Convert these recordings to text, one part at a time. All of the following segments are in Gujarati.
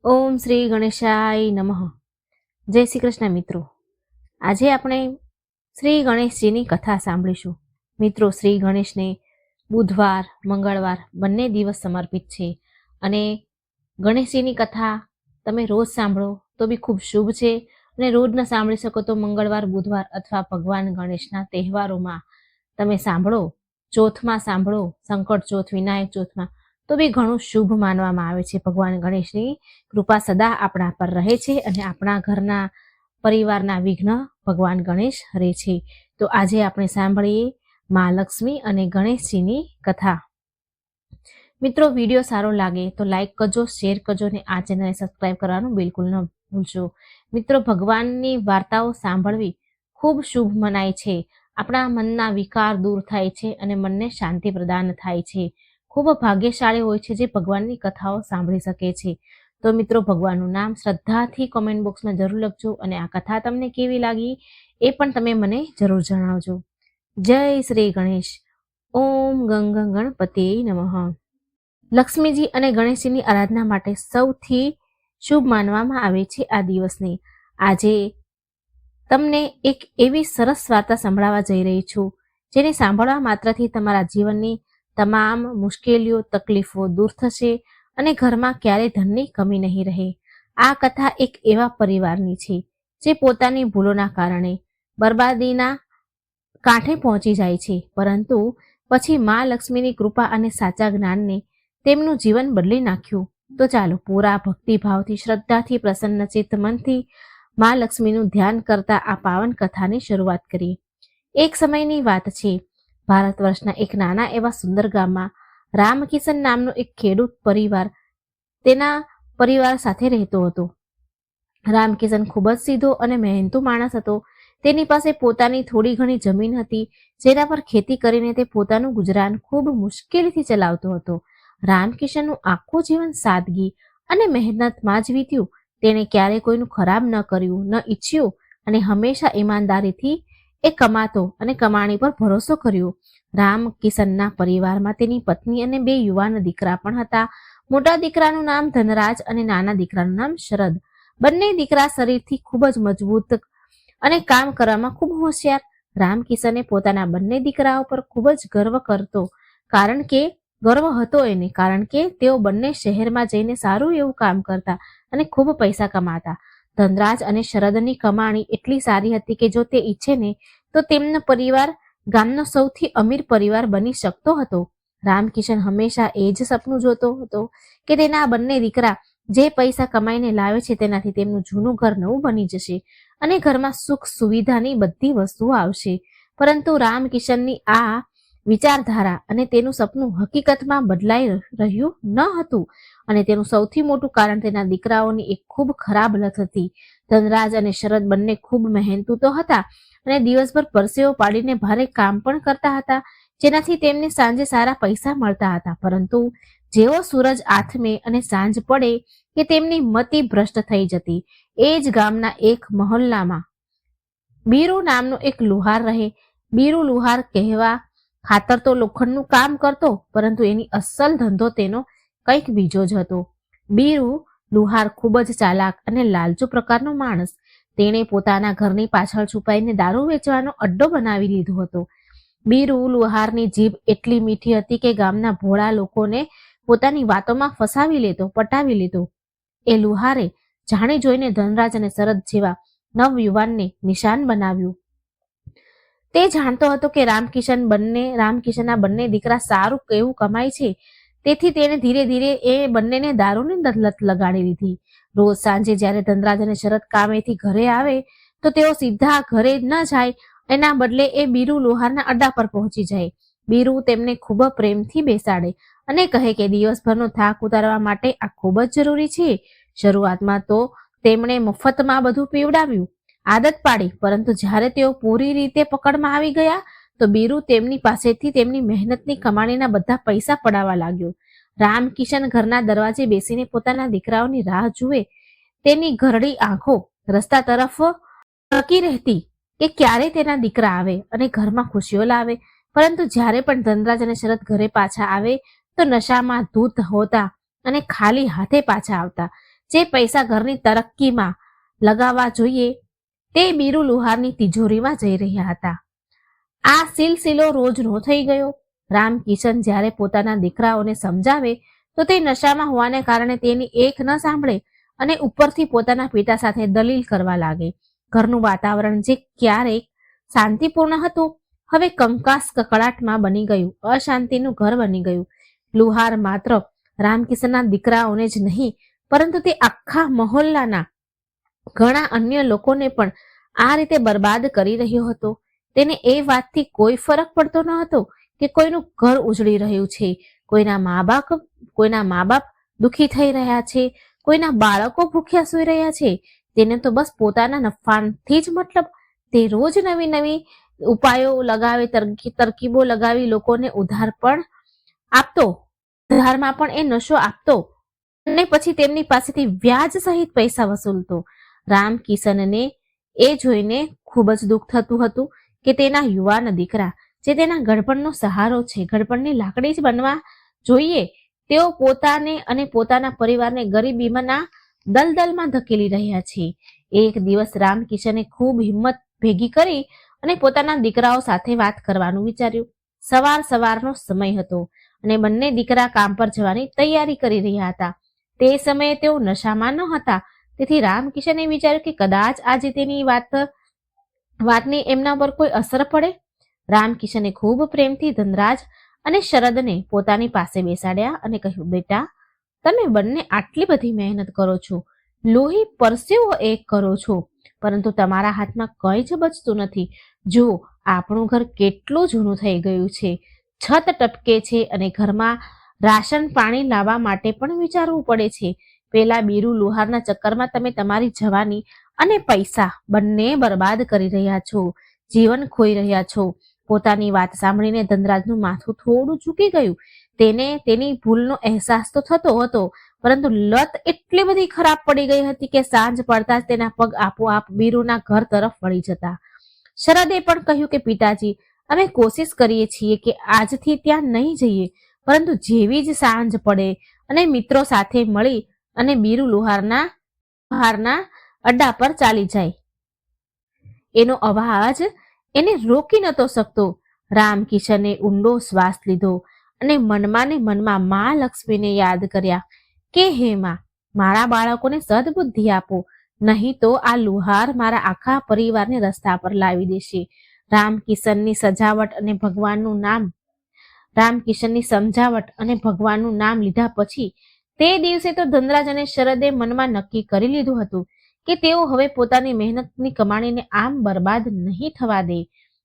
ઓમ શ્રી ગણેશાય નમઃ. જય શ્રી કૃષ્ણ મિત્રો. આજે આપણે શ્રી ગણેશજીની કથા સાંભળીશું. મિત્રો, શ્રી ગણેશને બુધવાર મંગળવાર બંને દિવસ સમર્પિત છે અને ગણેશજીની કથા તમે રોજ સાંભળો તો બી ખૂબ શુભ છે અને રોજ ન સાંભળી શકો તો મંગળવાર બુધવાર અથવા ભગવાન ગણેશના તહેવારોમાં તમે સાંભળો, ચોથમાં સાંભળો, સંકટ ચોથ વિનાયક ચોથમાં, તો બી ઘણું શુભ માનવામાં આવે છે. ભગવાન ગણેશની કૃપા સદા આપણા પર રહે છે અને આપણા ઘરના પરિવારના વિઘ્ન ભગવાન ગણેશ હરે છે. તો આજે આપણે સાંભળીએ મા લક્ષ્મી અને ગણેશજીની કથા. મિત્રો, વિડીયો સારો લાગે તો લાઈક કરજો, શેર કરજો અને આ ચેનલને સબસ્ક્રાઈબ કરવાનું બિલકુલ ન ભૂલશો. મિત્રો, ભગવાનની વાર્તાઓ સાંભળવી ખૂબ શુભ મનાય છે. આપણા મનના વિકાર દૂર થાય છે અને મનને શાંતિ પ્રદાન થાય છે. ખૂબ ભાગ્યશાળી હોય છે જે ભગવાનની કથાઓ સાંભળી શકે છે. તો મિત્રો, ભગવાનનું નામ શ્રદ્ધાથી કોમેન્ટ બોક્સમાં જરૂર લખજો અને આ કથા તમને કેવી લાગી એ પણ તમે મને જરૂર જણાવજો. જય શ્રી ગણેશ. ઓમ ગંગ ગણપતિ નમઃ. લક્ષ્મીજી અને ગણેશજીની આરાધના માટે સૌથી શુભ માનવામાં આવે છે આ દિવસને. આજે તમને એક એવી સરસ વાર્તા સંભળાવવા જઈ રહી છું જેને સાંભળવા માત્રથી તમારા જીવનની તમામ મુશ્કેલીઓ તકલીફો દૂર થશે અને ઘરમાં ક્યારેય ધનની કમી નહીં રહે. આ કથા એક એવા પરિવારની છે જે પોતાની ભૂલોના કારણે બરબાદીના કાંઠે પહોંચી જાય છે, પરંતુ પછી મા લક્ષ્મીની કૃપા અને સાચા જ્ઞાનને તેમનું જીવન બદલી નાખ્યું. તો ચાલો પૂરા ભક્તિભાવથી, શ્રદ્ધાથી, પ્રસન્નચિત્ત મનથી મા લક્ષ્મીનું ધ્યાન કરતા આ પાવન કથાની શરૂઆત કરીએ. એક સમયની વાત છે. ભારત વર્ષના એક નાના એવા સુંદર ગામમાં રામકિશન નામનો એક ખેડૂત પરિવાર તેના પરિવાર સાથે રહેતો હતો. રામકિશન ખૂબ જ સીધો અને મહેનતુ માણસ હતો. તેની પાસે પોતાની થોડી ઘણી જમીન હતી જેના પર ખેતી કરીને તે પોતાનું ગુજરાન ખૂબ મુશ્કેલીથી ચલાવતો હતો. રામકિશનનું આખું જીવન સાદગી અને મહેનતમાં જ વીત્યું. તેણે ક્યારેય કોઈનું ખરાબ ન કર્યું, ન ઈચ્છ્યું અને હંમેશા ઈમાનદારીથી એ કમાતો અને કમાણી પર ભરોસો કર્યો. રામકિશનના પરિવારમાં તેની પત્ની અને 2 યુવાન દીકરા પણ હતા. મોટા દીકરાનું નામ ધનરાજ અને નાના દીકરાનું નામ શરદ. બંને દીકરા શરીરથી ખૂબ જ મજબૂત અને કામ કરવામાં ખૂબ હોશિયાર. રામકિશને પોતાના બંને દીકરાઓ પર ખૂબ જ ગર્વ હતો એને, કારણ કે તેઓ બંને શહેરમાં જઈને સારું એવું કામ કરતા અને ખૂબ પૈસા કમાતા. ધનરાજ અને શરદની કમાણી એટલી સારી હતી કે જો તે ઈચ્છે ને તો તેમનો પરિવાર ગામનો સૌથી અમીર પરિવાર બની શકતો હતો. રામકિશન હંમેશા એ જ સપનું જોતો હતો કે તેના બંને દીકરા જે પૈસા કમાઈને લાવે છે તેનાથી તેમનું જૂનું ઘર નવું બની જશે અને ઘરમાં સુખ સુવિધાની બધી વસ્તુઓ આવશે. પરંતુ રામકિશનની આ વિચારધારા અને તેનું સપનું હકીકતમાં બદલાઈ રહ્યું ન હતું અને તેનું સૌથી મોટું કારણ તેના દીકરાઓની એક ખૂબ ખરાબ લત હતી. ધનરાજ અને શરદ બંને ખૂબ મહેનતુ તો હતા અને દિવસભર પરસેવો પાડીને ભારે કામ પણ કરતા હતા, જેનાથી તેમને સાંજે સારા પૈસા મળતા હતા. પરંતુ જેવો સૂરજ આથમે અને સાંજ પડે કે તેમની મતિ ભ્રષ્ટ થઈ જતી. એ જ ગામના એક મહોલ્લામાં બીરુ નામનો એક લુહાર રહે. બીરુ લુહાર કહેવા ખાતર તો લોખંડનું કામ કરતો, પરંતુ એની અસલ ધંધો તેનો કંઈક બીજો જ હતો. બીરુ લુહાર ખૂબ જ ચાલાક અને લાલચુ પ્રકારનો માણસ. તેણે પોતાના ઘરની પાછળ છુપાઈને દારૂ વેચવાનો અડ્ડો બનાવી લીધો હતો. બીરુ લુહારની જીભ એટલી મીઠી હતી કે ગામના ભોળા લોકોને પોતાની વાતોમાં પટાવી લેતો. એ લુહારે જાણી જોઈને ધનરાજ અને શરદ જેવા નવયુવાનને નિશાન બનાવ્યું. તે જાણતો હતો કે રામકિશનના બંને દીકરા સારું કેવું કમાય છે, તેથી તેણે ધીરે ધીરે એ બંનેને દારૂની લત લગાડી લીધી. રોજ સાંજે જ્યારે ધનરાજ અને શરદ કામેથી ઘરે આવે તો તેઓ સીધા ઘરે ન જાય, એના બદલે એ બીરુ લુહારના અડ્ડા પર પહોંચી જાય. બીરુ તેમને ખૂબ પ્રેમથી બેસાડે અને કહે કે દિવસભરનો થાક ઉતારવા માટે આ ખૂબ જ જરૂરી છે. શરૂઆતમાં તો તેમણે મફતમાં બધું પીવડાવ્યું, આદત પાડી, પરંતુ જ્યારે તેઓ પૂરી રીતે પકડમાં આવી ગયા તો બીરુ તેમની પાસેથી તેમની મહેનતની કમાણીના બધા પૈસા પડાવવા લાગ્યો. રામકિશન ઘરના દરવાજે બેસીને પોતાના દીકરાઓની રાહ જુએ. તેની ઘરડી આંખો રસ્તા તરફ ટકી રહેતી કે ક્યારે તેના દીકરા આવે અને ઘરમાં ખુશીઓ લાવે. પરંતુ જ્યારે પણ ધનરાજ અને શરદ ઘરે પાછા આવે તો નશામાં ધૂત હોતા અને ખાલી હાથે પાછા આવતા. જે પૈસા ઘરની તરક્કીમાં લગાવવા જોઈએ તે બીરુ લુહારની તિજોરીમાં જઈ રહ્યા હતા. આ સિલસિલો રોજનો થઈ ગયો. રામકિશન જ્યારે પોતાના દીકરાઓને સમજાવે તો તે નશામાં હોવાને કારણે તેની એક ન સાંભળે અને ઉપરથી પોતાના પિતા સાથે દલીલ કરવા લાગે. ઘરનું વાતાવરણ જે ક્યારેક શાંતિપૂર્ણ હતું હવે કંકાસ કકળાટમાં બની ગયું, અશાંતિનું ઘર બની ગયું. લુહાર માત્ર રામકિશનના દીકરાઓને જ નહીં પરંતુ તે આખા મહોલ્લાના ઘણા અન્ય લોકોને પણ આ રીતે બરબાદ કરી રહ્યો હતો. તેને એ વાતથી કોઈ ફરક પડતો ન હતો કે કોઈનું ઘર ઉજળી રહ્યું છે, કોઈના મા બાપ દુઃખી થઈ રહ્યા છે, કોઈના બાળકો ભૂખ્યા સૂઈ રહ્યા છે. તેને તો બસ પોતાના નફાથી જ મતલબ. તે રોજ નવી નવી ઉપાયો લગાવે, તરકીબો લગાવી લોકોને ઉધાર પણ આપતો, ઉધારમાં પણ એ નશો આપતો અને પછી તેમની પાસેથી વ્યાજ સહિત પૈસા વસૂલતો. રામકિશનને એ જોઈને ખૂબ જ દુઃખ થતું હતું કે તેના યુવાન દીકરા જે તેના ગડપણનો સહારો છે, ગડપણની લાકડી જ બનવા જોઈએ, તેઓ પોતાને અને પોતાના પરિવારને ગરીબીના દલદલમાં ધકેલી રહ્યા છે. એક દિવસ રામકિશને ખૂબ હિંમત ભેગી કરી અને પોતાના દીકરાઓ સાથે વાત કરવાનું વિચાર્યું. સવારનો સમય હતો અને બંને દીકરા કામ પર જવાની તૈયારી કરી રહ્યા હતા. તે સમયે તેઓ નશામાં ન હતા, તેથી રામકિશને વિચાર્યું કે કદાચ આજે તેની વાતની એમના પર કોઈ અસર પડે. રામકિશને ખૂબ પ્રેમથી ધનરાજ અને શરદને પોતાની પાસે બેસાડ્યા અને કહ્યું, બેટા, તમે બંને આટલી બધી મહેનત કરો છો, લોહી પરસેવો એક કરો છો, પરંતુ તમારા હાથમાં કંઈ જ બચતું નથી. જો આપણું ઘર કેટલું જૂનું થઈ ગયું છે, છત ટપકે છે અને ઘરમાં રાશન પાણી લાવવા માટે પણ વિચારવું પડે છે. પેલા બીરુ લુહારના ચક્કરમાં તમે તમારી જવાની અને પૈસા બંને બરબાદ કરી રહ્યા છો, જીવન ખોઈ રહ્યા છો. પોતાની વાત સાંભળીને ધનરાજનું માથું થોડું ઝૂકી ગયું. તેને તેની ભૂલનો અહેસાસ તો થતો હતો, પરંતુ લત એટલી બધી ખરાબ પડી ગઈ હતી કે સાંજ પડતા જ તેના પગ આપોઆપ બીરુના ઘર તરફ વળી જતા. શરદે પણ કહ્યું કે પિતાજી, અમે કોશિશ કરીએ છીએ કે આજથી ત્યાં નહીં જઈએ, પરંતુ જેવી જ સાંજ પડે અને મિત્રો સાથે મળી અને બીરુ લુહારના અડ્ડા પર ચાલી જાય. એનો અવાજ એને રોકી નતો શકતો. રામકિશને ઊંડો શ્વાસ લીધો અને મનમાં ને મનમાં મા લક્ષ્મીને યાદ કર્યા કે હે માં, મારા બાળકોને સદબુદ્ધિ આપો, નહીં તો આ લુહાર મારા આખા પરિવારને રસ્તા પર લાવી દેશે. રામકિશનની સમજાવટ અને ભગવાનનું નામ લીધા પછી તે દિવસે તો ધનરાજ અને શરદે મનમાં નક્કી કરી લીધું હતું કે તેઓ હવે પોતાની મહેનતની કમાણીને આમ બરબાદ નહીં થવા દે.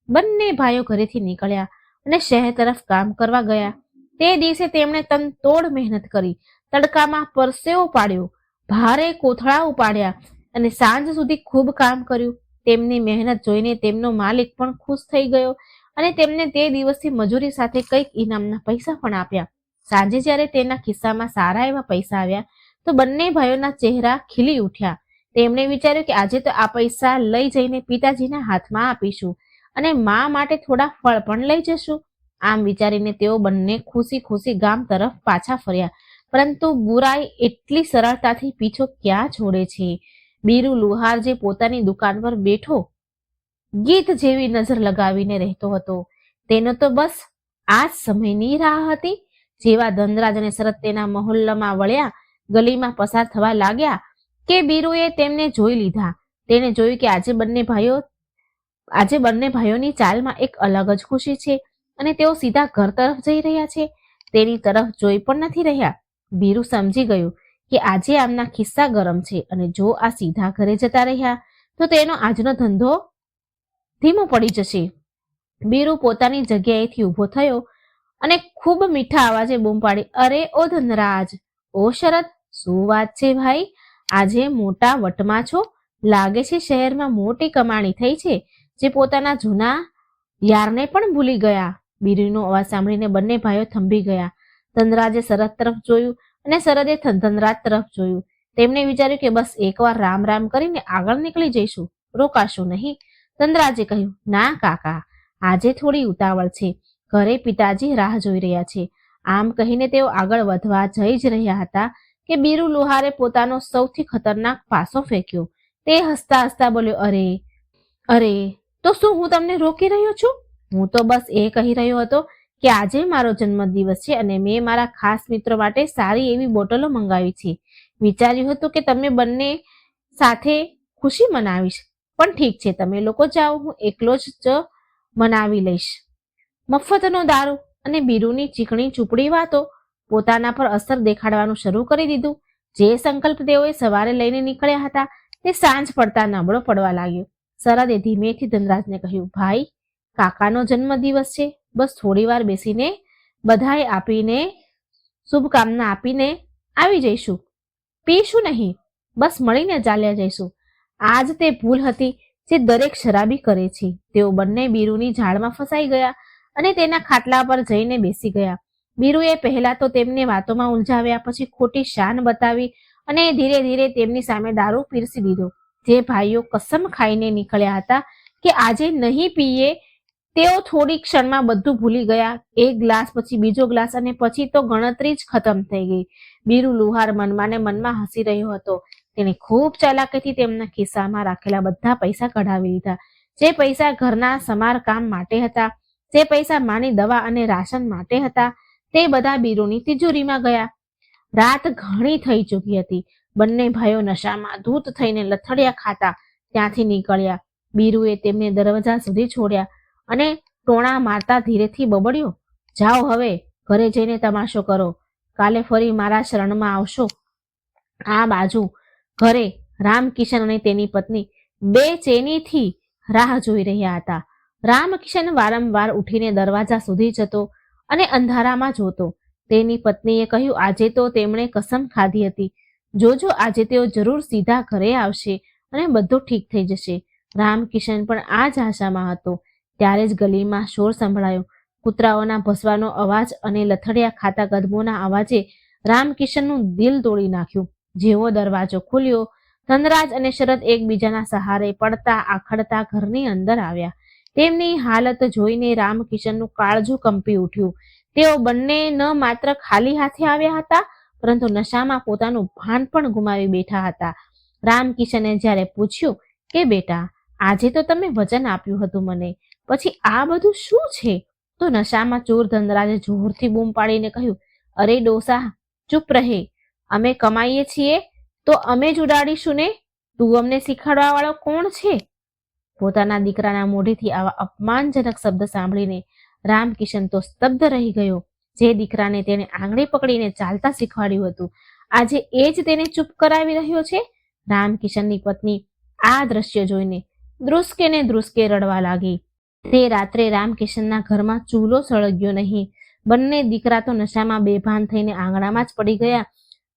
બંને ભાઈઓ ઘરેથી નીકળ્યા અને શહેર તરફ કામ કરવા ગયા. તે દિવસે તેમણે તનતોડ મહેનત કરી, તડકામાં પરસેવો પાડ્યો, ભારે કોથળા ઉપાડ્યા અને સાંજ સુધી ખૂબ કામ કર્યું. તેમની મહેનત જોઈને તેમનો માલિક પણ ખુશ થઈ ગયો અને તેમને તે દિવસથી મજૂરી સાથે કંઈક ઇનામના પૈસા પણ આપ્યા. સાંજે જ્યારે તેના ખિસ્સામાં સારા એવા પૈસા આવ્યા તો બંને ભાઈઓના ચહેરા ખીલી ઉઠ્યા. તેમણે વિચાર્યું કે આજે તો આ પૈસા લઈ જઈને પિતાજીના હાથમાં આપીશું અને મા માટે થોડા ફળ પણ લઈ જશું. આમ વિચારીને તેઓ બંને ખુશી ખુશી ગામ તરફ પાછા ફર્યા. પરંતુ બુરાઈ એટલી સરળતાથી પીછો ક્યાં છોડે છે. બીરુ લુહાર જે પોતાની દુકાન પર બેઠો ગીત જેવી નજર લગાવીને રહેતો હતો, તેનો તો બસ આ જ સમયની રાહ હતી. જેવા ધનરાજ અને શરદ તેના મહોલ્લામાં વળ્યા, ગલીમાં પસાર થવા લાગ્યા કે બીરુએ તેમને જોઈ લીધા. તેને જોયું કે આજે બંને ભાઈઓની ચાલમાં એક અલગ જ ખુશી છે અને તેઓ સીધા ઘર તરફ જઈ રહ્યા છે. તેની તરફ જોઈ પણ નથી રહ્યા. બીરુ સમજી ગયું કે આજે આમના ખિસ્સા ગરમ છે અને જો આ સીધા ઘરે જતા રહ્યા તો તેનો આજનો ધંધો ધીમો પડી જશે. બીરુ પોતાની જગ્યાએથી ઊભો થયો અને ખૂબ મીઠા અવાજે બૂમ પાડી, અરે ઓ ધનરાજ, ઓ શરદ, શું વાત છે ભાઈ? આજે મોટા વટમાં છો. લાગે છે શહેરમાં મોટી કમાણી થઈ છે, જે પોતાના જૂના યારને પણ ભૂલી ગયા. બીરુનો અવાજ સાંભળીને બંને ભાઈઓ થંભી ગયા. ધનરાજે શરદ તરફ જોયું અને શરદે ધનરાજ તરફ જોયું. તેમણે વિચાર્યું કે બસ એકવાર રામ રામ કરીને આગળ નીકળી જઈશું, રોકાશું નહીં. ધનરાજે કહ્યું, ના કાકા, આજે થોડી ઉતાવળ છે, ઘરે પિતાજી રાહ જોઈ રહ્યા છે. આમ કહીને તેઓ આગળ વધવા જઈ જ રહ્યા હતા કે બીરુ લુહારે પોતાનો સૌથી ખતરનાક પાસો ફેંક્યો. તે હસતા હસતા બોલ્યો, અરે, તો શું હું તમને રોકી રહ્યો છું? હું તો બસ એ કહી રહ્યો હતો કે આજે મારો જન્મદિવસ છે અને મેં મારા ખાસ મિત્રો માટે સારી એવી બોટલો મંગાવી છે. વિચાર્યું હતું કે તમે બંને સાથે ખુશી મનાવીશ, પણ ઠીક છે, તમે લોકો જાઓ, હું એકલો જ મનાવી લઈશ. મફતનો દારૂ અને બીરુની ચીકણી ચૂપડી વાતો પોતાના પર અસર દેખાડવાનું શરૂ કરી દીધું. જે સંકલ્પ તેઓએ સવારે લઈને નીકળ્યા હતા તે સાંજ પડતા નબળો પડવા લાગ્યો. શરદે ધીમેથી ધનરાજને કહ્યું, ભાઈ, કાકાનો જન્મદિવસ છે, બસ થોડી વાર બેસીને બધાએ આપીને શુભકામના આપીને આવી જઈશું. પીશું નહીં, બસ મળીને ચાલ્યા જઈશું. આજ તે ભૂલ હતી જે દરેક શરાબી કરે છે. તેઓ બંને બીરુની ઝાડમાં ફસાઈ ગયા અને તેના ખાટલા પર જઈને બેસી ગયા. બીરુએ પહેલા તો તેમને વાતોમાં ઉલઝાવ્યા, પછી ખોટી શાન બતાવી અને ધીરે ધીરે તેમની સામે દારૂ પીરસી દીધો. જે ભાઈઓ કસમ ખાઈને નીકળ્યા હતા કે આજે નહીં પીએ, તેઓ થોડી ક્ષણમાં બધું ભૂલી ગયા. એક ગ્લાસ પછી બીજો ગ્લાસ અને પછી તો ગણતરી જ ખતમ થઈ ગઈ. બીરુ લુહાર મનમાં ને મનમાં હસી રહ્યો હતો. તેણે ખૂબ ચાલાકીથી તેમના ખિસ્સામાં રાખેલા બધા પૈસા કઢાવી લીધા. જે પૈસા ઘરના સમારકામ માટે હતા, જે પૈસા માની દવા અને રાશન માટે હતા, તે બધા બીરુની તિજોરીમાં ગયા. રાત ઘણી થઈ ચૂકી હતી. બંને ભાઈઓ નશામાં ધૂત થઈને લથડિયા ખાતા ત્યાંથી નીકળ્યા. બીરુએ તેમને દરવાજા સુધી છોડ્યા અને ટોણા મારતા ધીરેથી બબડ્યો, જાઓ, હવે ઘરે જઈને તમાશો કરો. કાલે ફરી મારા શરણમાં આવશો. આ બાજુ ઘરે રામકિશન અને તેની પત્ની બેચેનીથી રાહ જોઈ રહ્યા હતા. રામકિશન વારંવાર ઉઠીને દરવાજા સુધી જતો અને અંધારામાં જોતો. તેની પત્નીએ કહ્યું, આજે તો તેમણે કસમ ખાધી હતી, જોજો આજે તેઓ જરૂર સીધા ઘરે આવશે અને બધું ઠીક થઈ જશે. રામકિશન પણ આ જ આશામાં હતો. ત્યારે જ ગલીમાં શોર સંભળાયો. કૂતરાઓના ભસવાનો અવાજ અને લથડિયા ખાતા કદમોના અવાજે રામકિશનનું દિલ તોડી નાખ્યું. જેવો દરવાજો ખુલ્યો, ધનરાજ અને શરદ એકબીજાના સહારે પડતા આખડતા ઘરની અંદર આવ્યા. તેમની હાલત જોઈને રામકિશનનું કાળજું કંપી ઉઠ્યું. તેઓ બંને ન માત્ર ખાલી હાથે આવ્યા હતા, પરંતુ નશામાં પોતાનું ભાન પણ ગુમાવી બેઠા હતા. રામકિશને જ્યારે પૂછ્યું કે બેટા, આજે તો તમે વચન આપ્યું હતું મને, પછી આ બધું શું છે? તો નશામાં ચોર ધનરાજે જોરથી બૂમ પાડીને કહ્યું, અરે ડોસા, ચૂપ રહે. અમે કમાઈએ છીએ તો અમે જ ઉડાડીશું ને. તું અમને શીખવાડવા વાળો કોણ છે? પોતાના દીકરાના મોઢેથી આવા અપમાનજનક શબ્દ સાંભળીને રામકિશન તો સ્તબ્ધ રહી ગયો. જે દીકરાને તેને આંગળી પકડીને ચાલતા શીખવાડ્યું હતું, આજે એ જ તેને ચૂપ કરાવી રહ્યો છે. રામકિશનની પત્ની આ દ્રશ્ય જોઈને ધ્રુસકે ને ધ્રુસકે રડવા લાગી. તે રાત્રે રામકિશનના ઘરમાં ચૂલો સળગ્યો નહીં. બંને દીકરા તો નશામાં બેભાન થઈને આંગણામાં જ પડી ગયા,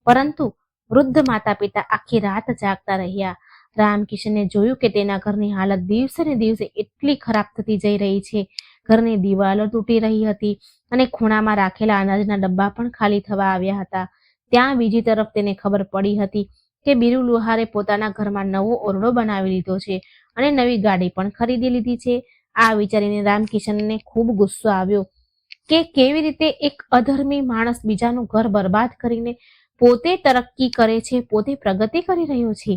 પરંતુ વૃદ્ધ માતા પિતા આખી રાત જાગતા રહ્યા. રામકિશને જોયું કે તેના ઘરની હાલત દિવસે ને દિવસે એટલી ખરાબ થતી જઈ રહી છે. ઘરની દિવાલો તૂટી રહી હતી અને ખૂણામાં રાખેલા અનાજના ડબ્બા પણ ખાલી થવા આવ્યા હતા. ત્યાં બીજી તરફ તેને ખબર પડી હતી કે બીરુ લુહારે પોતાના ઘરમાં નવો ઓરડો બનાવી લીધો છે અને નવી ગાડી પણ ખરીદી લીધી છે. આ વિચારીને રામકિશનને ખૂબ ગુસ્સો આવ્યો કે કેવી રીતે એક અધર્મી માણસ બીજાનું ઘર બરબાદ કરીને પોતે તરક્કી કરે છે, પોતે પ્રગતિ કરી રહ્યો છે.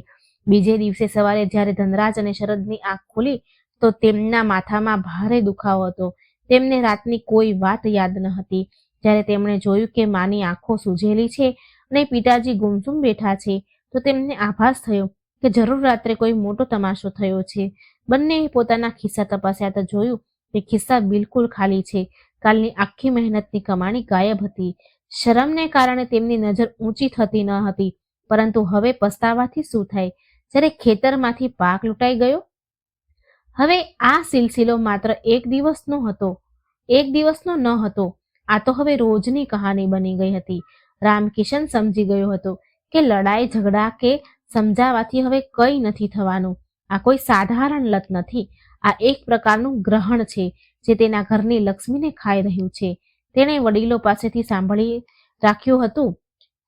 બીજે દિવસે સવારે જ્યારે ધનરાજ અને શરદની આંખ ખુલી તો તેમના માથામાં ભારે દુખાવો હતો. તેમને રાતની કોઈ વાત યાદ ન હતી. જ્યારે તેમણે જોયું કે માની આંખો સૂજેલી છે અને પિતાજી ગુમસુમ બેઠા છે, તો તેમને આભાસ થયો કે જરૂર રાત્રે કોઈ મોટો તમાશો થયો છે. બંને પોતાના ખિસ્સા તપાસ્યા તો જોયું કે ખિસ્સા બિલકુલ ખાલી છે. કાલની આખી મહેનતની કમાણી ગાયબ હતી. શરમને કારણે તેમની નજર ઊંચી થતી ન હતી, પરંતુ હવે પસ્તાવાથી શું થાય જ્યારે ખેતરમાંથી પાક લૂંટાઈ ગયો. હવે આ સિલસિલો માત્ર એક દિવસનો ન હતો. આ તો હવે રોજની કહાની બની ગઈ હતી. રામકિશન સમજી ગયો હતો કે લડાઈ ઝઘડા કે સમજાવાથી હવે કંઈ નથી થવાનું. આ કોઈ સાધારણ લત નથી. આ એક પ્રકારનું ગ્રહણ છે જે તેના ઘરની લક્ષ્મીને ખાઈ રહ્યું છે. તેણે વડીલો પાસેથી સાંભળી રાખ્યું હતું,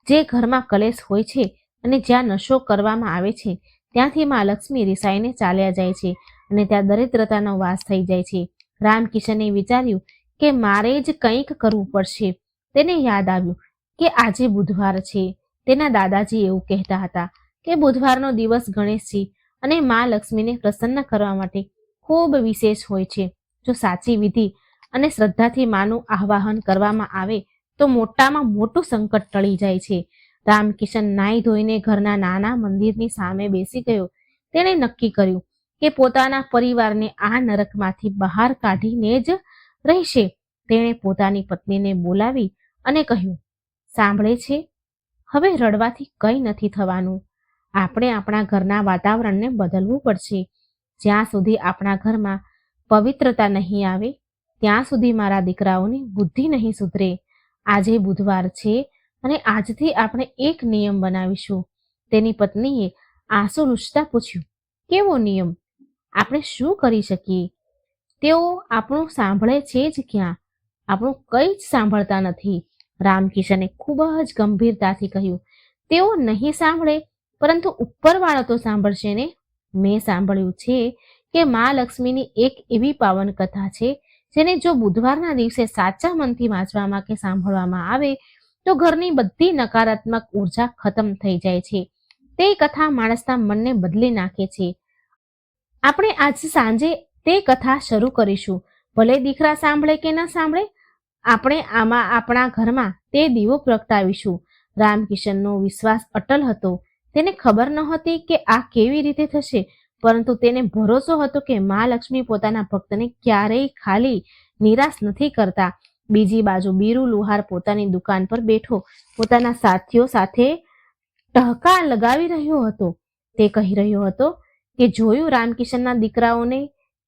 જે ઘરમાં કલેશ હોય છે અને જ્યાં નશો કરવામાં આવે છે, ત્યાંથી માં લક્ષ્મી રિસાઈને ચાલ્યા જાય છે અને ત્યાં દરિદ્રતાનો વાસ થઈ જાય છે. રામકિશને વિચાર્યું કે મારે જ કંઈક કરવું પડશે. તેને યાદ આવ્યું કે આજે બુધવાર છે. તેના દાદાજી એવું કહેતા હતા કે બુધવારનો દિવસ ગણેશજી અને મા લક્ષ્મીને પ્રસન્ન કરવા માટે ખૂબ વિશેષ હોય છે. જો સાચી વિધિ અને શ્રદ્ધાથી માનું આવાહન કરવામાં આવે તો મોટામાં મોટું સંકટ ટળી જાય છે. રામકિશન નાઈ ધોઈને ઘરના નાના મંદિરની સામે બેસી ગયો. તેણે નક્કી કર્યું કે પોતાના પરિવારને આ નરકમાંથી બહાર કાઢીને જ રહેશે. તેણે પોતાની પત્નીને બોલાવી અને કહ્યું, સાંભળે છે, હવે રડવાથી કંઈ નથી થવાનું. આપણે આપણા ઘરના વાતાવરણને બદલવું પડશે. જ્યાં સુધી આપણા ઘરમાં પવિત્રતા નહીં આવે ત્યાં સુધી મારા દીકરાઓની બુદ્ધિ નહીં સુધરે. આજે બુધવાર છે અને આજથી આપણે એક નિયમ બનાવીશું. તેની પત્નીએ આંસુ લૂછતા પૂછ્યું, કેવો નિયમ? આપણે શું કરી શકીએ? તેઓ આપણું સાંભળે છે જ ક્યાં? આપણું કંઈ જ સાંભળતા નથી. રામકિશને ખૂબ જ ગંભીરતાથી કહ્યું, તેઓ નહીં સાંભળે પરંતુ ઉપરવાળો તો સાંભળશે ને. મેં સાંભળ્યું છે કે મા લક્ષ્મીની એક એવી પાવન કથા છે જેને જો બુધવારના દિવસે સાચા મનથી વાંચવામાં કે સાંભળવામાં આવે તો ઘરની બધી નકારાત્મક ઉર્જા ખતમ થઈ જાય છે. તે કથા માણસના મનને બદલી નાખે છે. આપણે આજ સાંજે તે કથા શરૂ કરીશું. ભલે દીકરા સાંભળે કે ન સાંભળે, આપણે આમાં આપણા ઘરમાં તે દીવો પ્રગટાવીશું. રામકિશનનો વિશ્વાસ અટલ હતો. તેને ખબર નહોતી કે આ કેવી રીતે થશે, પરંતુ તેને ભરોસો હતો કે મા લક્ષ્મી પોતાના ભક્તને ક્યારેય ખાલી નિરાશ નથી કરતા. બીજી બાજુ બીરુ લુહાર પોતાની દુકાન પર બેઠો પોતાના સાથીઓ સાથે ટહકા લગાવી રહ્યો હતો. તે કહી રહ્યો હતો કે જોયું રામકિશનના દીકરાઓને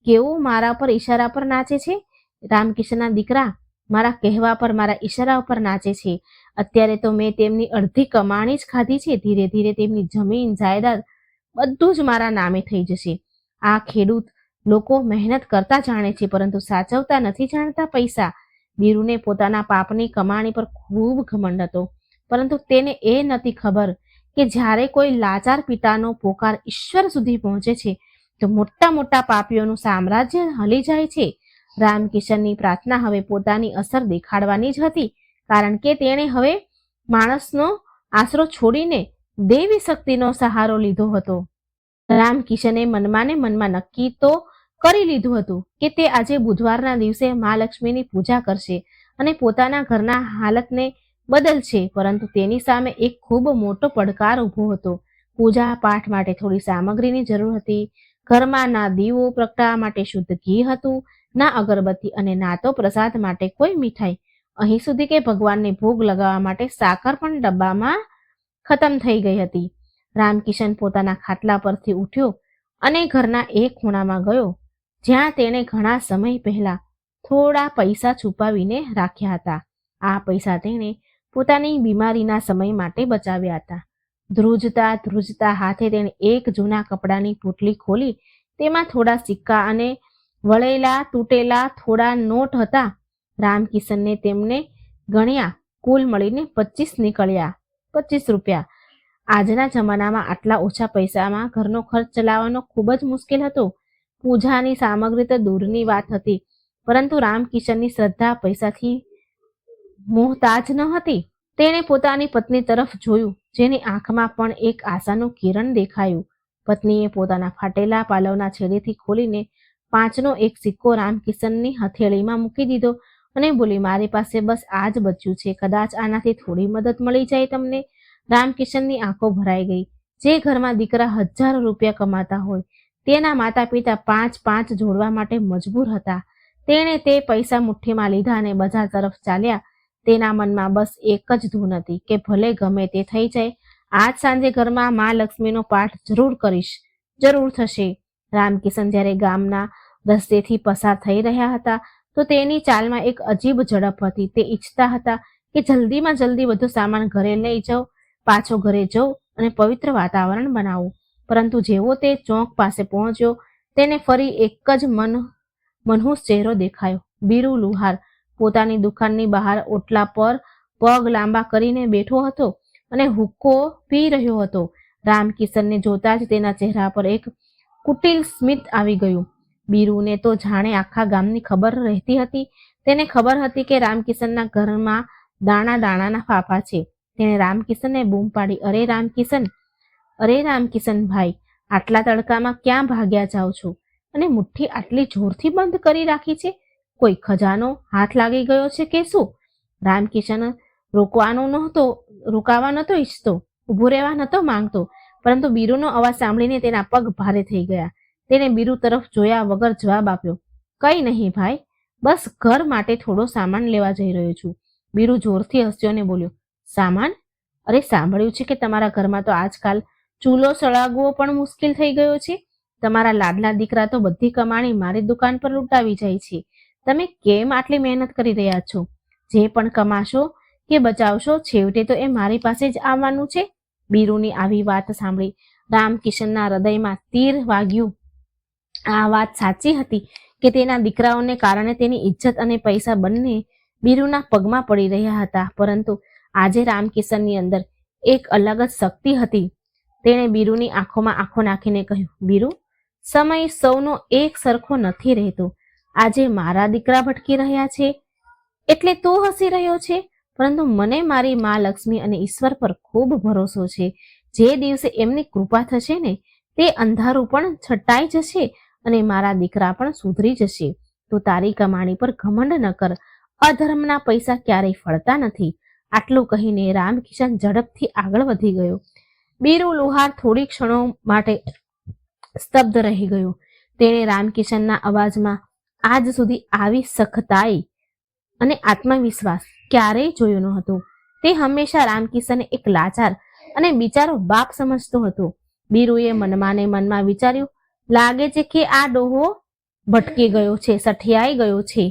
કેવું મારા પર ઈશારા પર નાચે છે. રામકિશનના દીકરા મારા કહેવા પર મારા ઈશારા પર નાચે છે. અત્યારે તો મેં તેમની અડધી કમાણી જ ખાધી છે. ધીરે ધીરે તેમની જમીન જાયદાદ બધું જ મારા નામે થઈ જશે. આ ખેડૂત લોકો મહેનત કરતા જાણે છે પરંતુ સાચવતા નથી જાણતા પૈસા. બીરુને પોતાના પાપની કમાણી પર ખૂબ ઘમંડ હતો, પરંતુ તેને એ નથી ખબર કે જ્યારે કોઈ લાચાર પિતાનો પોકાર ઈશ્વર સુધી પહોંચે છે તો મોટા મોટા પાપીઓનું સામ્રાજ્ય હલી જાય છે. રામકિશનની પ્રાર્થના હવે પોતાની અસર દેખાડવાની જ હતી, કારણ કે તેણે હવે માણસનો આશરો છોડીને દેવી શક્તિનો સહારો લીધો હતો. રામકિશને મનમાં ને મનમાં નક્કી તો કરી લીધું હતું કે તે આજે બુધવારના દિવસે મહાલક્ષ્મીની પૂજા કરશે અને પોતાના ઘરના હાલતને બદલશે. પરંતુ તેની સામે એક ખૂબ મોટો પડકાર ઊભો હતો. પૂજા પાઠ માટે થોડી સામગ્રીની જરૂર હતી. ઘરમાં ના દીવો પ્રગટાવવા માટે શુદ્ધ ઘી હતું, ના અગરબત્તી અને ના તો પ્રસાદ માટે કોઈ મીઠાઈ. અહીં સુધી કે ભગવાનને ભોગ લગાવવા માટે સાકર પણ ડબ્બામાં ખતમ થઈ ગઈ હતી. રામકિશન પોતાના ખાટલા પરથી ઉઠ્યો અને ઘરના એક ખૂણામાં ગયો જ્યાં તેણે ઘણા સમય પહેલા થોડા પૈસા છુપાવીને રાખ્યા હતા. આ પૈસા તેણે પોતાની બીમારીના સમય માટે બચાવ્યા હતા. ધ્રુજતા ધ્રુજતા હાથે તેણે એક જૂના કપડાની પોટલી ખોલી તેમાં થોડા સિક્કા અને વળેલા તૂટેલા થોડા નોટ હતા. રામકિશનને તેમને ગણ્યા. કુલ મળીને 25 નીકળ્યા. 25 રૂપિયા. આજના જમાનામાં આટલા ઓછા પૈસામાં ઘરનો ખર્ચ ચલાવવાનો ખૂબ જ મુશ્કેલ હતો. પૂજાની સામગ્રી તો દૂરની વાત હતી, પરંતુ રામકિશનની શ્રદ્ધા પૈસાથી મોહતાજ ન હતી. તેણે પોતાની પત્ની તરફ જોયું, જેની આંખમાં પણ એક આશાનું કિરણ દેખાયું. પત્નીએ પોતાના ફાટેલા પાલવના છેડેથી ખોલીને 5નો એક સિક્કો રામકિશનની હથેળીમાં મૂકી દીધો અને બોલી, મારી પાસે બસ આ જ બચ્યું છે. કદાચ આનાથી થોડી મદદ મળી જાય તમને. રામકિશનની આંખો ભરાઈ ગઈ. જે ઘરમાં દીકરા હજારો રૂપિયા કમાતા હોય તેના માતા પિતા 5 જોડવા માટે મજબૂર હતા. તેણે તે પૈસા મુઠ્ઠીમાં લીધા અને બજાર તરફ ચાલ્યા. તેના મનમાં બસ એક જ ધૂન હતી કે ભલે ગમે તે થઈ જાય, આજ સાંજે ઘરમાં મા લક્ષ્મીનો પાઠ જરૂર કરીશ, જરૂર થશે. રામકિશન જ્યારે ગામના રસ્તેથી પસાર થઈ રહ્યા હતા તો તેની ચાલમાં એક અજીબ ઝડપ હતી. તે ઈચ્છતા હતા કે જલ્દીમાં જલ્દી બધો સામાન ઘરે લઈ જાઉં, પાછો ઘરે જઉં અને પવિત્ર વાતાવરણ બનાવું. પરંતુ જેવો તે ચોક પાસે પહોંચ્યો તેને ફરી એક જ મનહૂસ ચહેરો દેખાયો. બીરુ લુહાર પોતાની દુકાનની બહાર ઓટલા પર પગ લાંબા કરીને બેઠો હતો અને હુક્કો પી રહ્યો હતો. રામકિશનને જોતા જ તેના ચહેરા પર એક કુટિલ સ્મિત આવી ગયું. બીરુને તો જાણે આખા ગામની ખબર રહેતી હતી. તેને ખબર હતી કે રામકિશનના ઘરમાં દાણા દાણાના ફાફા છે. તેણે રામકિશનને બૂમ પાડી, અરે રામકિશન ભાઈ, આટલા તડકામાં ક્યાં ભાગ્યા જાઓ છો અને મુઠ્ઠી આટલી જોરથી બંધ કરી રાખી છે? કોઈ ખજાનો હાથ લાગી ગયો છે કે શું? રામકિશન રોકાવા નહોતો ઈચ્છતો, ઊભો રહેવા નહોતો માંગતો, પરંતુ બીરુનો અવાજ સાંભળીને તેના પગ ભારે થઈ ગયા. તેણે બીરુ તરફ જોયા વગર જવાબ આપ્યો, કઈ નહીં ભાઈ, બસ ઘર માટે થોડો સામાન લેવા જઈ રહ્યો છું. બીરુ જોરથી હસ્યો અને બોલ્યો, સામાન? અરે સાંભળ્યું છે કે તમારા ઘરમાં તો આજકાલ ચૂલો સળાગવો પણ મુશ્કેલ થઈ ગયો છે. તમારા લાડલા દીકરા તો બધી કમાણી મારી દુકાન પર લૂંટાવી જાય છે. તમે કેમ આટલી મહેનત કરી રહ્યા છો? જે પણ કમાશો કે બચાવશો છેવટે તો એ મારી પાસે જ આવવાનું છે. બીરુની આવી વાત સાંભળી રામકિશનના હૃદયમાં તીર વાગ્યું. આ વાત સાચી હતી કે તેના દીકરાઓને કારણે તેની ઇજ્જત અને પૈસા બંને બીરુના પગમાં પડી રહ્યા હતા, પરંતુ આજે રામકિશનની અંદર એક અલગ જ શક્તિ હતી. તેણે બીરુની આંખોમાં આંખો નાખીને કહ્યું, બીરુ, સમય સૌનો એક સરખો નથી રહેતો. આજે મારા દીકરા ભટકી રહ્યા છે એટલે તું હસી રહ્યો છે, પરંતુ મને મારી મા લક્ષ્મી અને ઈશ્વર પર ખૂબ ભરોસો છે. જે દિવસે એમની કૃપા થશે ને, તે અંધારું પણ છટાઈ જશે અને મારા દીકરા પણ સુધરી જશે. તું તારી કમાણી પર ઘમંડ ન કર. અધર્મના પૈસા ક્યારેય ફળતા નથી. આટલું કહીને રામકિશન ઝડપથી આગળ વધી ગયો. બીરુ લુહાર થોડી ક્ષણો માટે સ્તબ્ધ રહી ગયો. તેણે રામકિશનના અવાજમાં આજ સુધી આવી સખતાઈ અને આત્મવિશ્વાસ ક્યારેય જોયો ન હતો. તે હંમેશા રામકિશનને એક લાચાર અને બિચારો બાપ સમજતો હતો. બીરુએ મનમાં ને મનમાં વિચાર્યું, લાગે છે કે આ ડોહો ભટકી ગયો છે, સઠિયાઈ ગયો છે.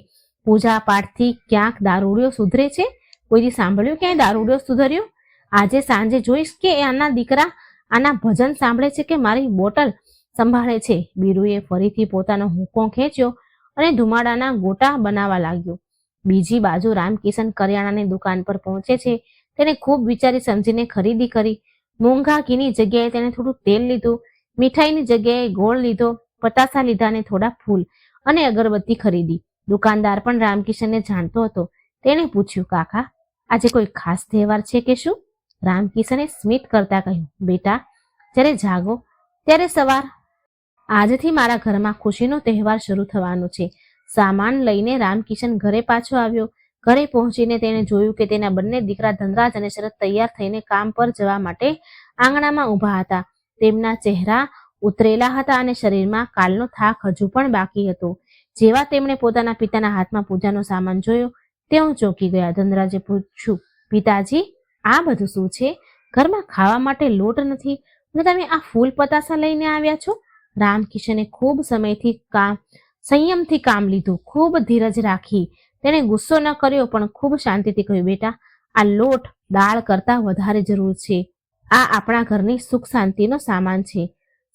પૂજા પાઠથી ક્યાંક દારૂડિયો સુધરે છે? કોઈથી સાંભળ્યું ક્યાંય દારૂડિયો સુધર્યો? આજે સાંજે જોઈશ કે આના દીકરા આના ભજન સાંભળે છે કે મારી બોટલ સંભાળે છે. બીરુએ ફરીથી પોતાનો હુંકો ખેંચ્યો અને ધુમાડાના ગોટા બનાવવા લાગ્યો. બીજી બાજુ રામકિશન કરિયાણાની દુકાન પર પહોંચે છે. તેણે ખૂબ વિચારી સમજીને ખરીદી કરી. મોંઘા ઘીની જગ્યાએ તેણે થોડું તેલ લીધું, મીઠાઈની જગ્યાએ ગોળ લીધો, પતાસા લીધા અને થોડા ફૂલ અને અગરબત્તી ખરીદી. દુકાનદાર પણ રામકિશનને જાણતો હતો. તેણે પૂછ્યું, કાકા, આજે કોઈ ખાસ તહેવાર છે કે શું? રામકિશને સ્મિત કરતા કહ્યું, બેટા, જ્યારે જાગો ત્યારે સવાર. આજથી મારા ઘરમાં ખુશીનો તહેવાર શરૂ થવાનો છે. સામાન લઈને રામકિશન ઘરે પાછો આવ્યો. ઘરે પહોંચીને તેણે જોયું કે તેના બંને દીકરા ધનરાજ અને શરદ તૈયાર થઈને કામ પર જવા માટે આંગણામાં ઊભા હતા. તેમના ચહેરા ઉતરેલા હતા અને શરીરમાં કાલનો થાક હજુ પણ બાકી હતો. જેવા તેમણે પોતાના પિતાના હાથમાં પૂજાનો સામાન જોયો, તેઓ ચોંકી ગયા. ધનરાજે પૂછ્યું, પિતાજી, આ બધું શું છે? ઘરમાં ખાવા માટે લોટ નથી અને તમે આ ફૂલ પતાસા લઈને આવ્યા છો? રામકિશને ખૂબ સંયમથી કામ લીધું, ખૂબ ધીરજ રાખી. તેણે ગુસ્સો ન કર્યો પણ ખૂબ શાંતિથી કહ્યું, બેટા, આ લોટ દાળ કરતા વધારે જરૂર છે. આ આપણા ઘરની સુખ શાંતિનો સામાન છે.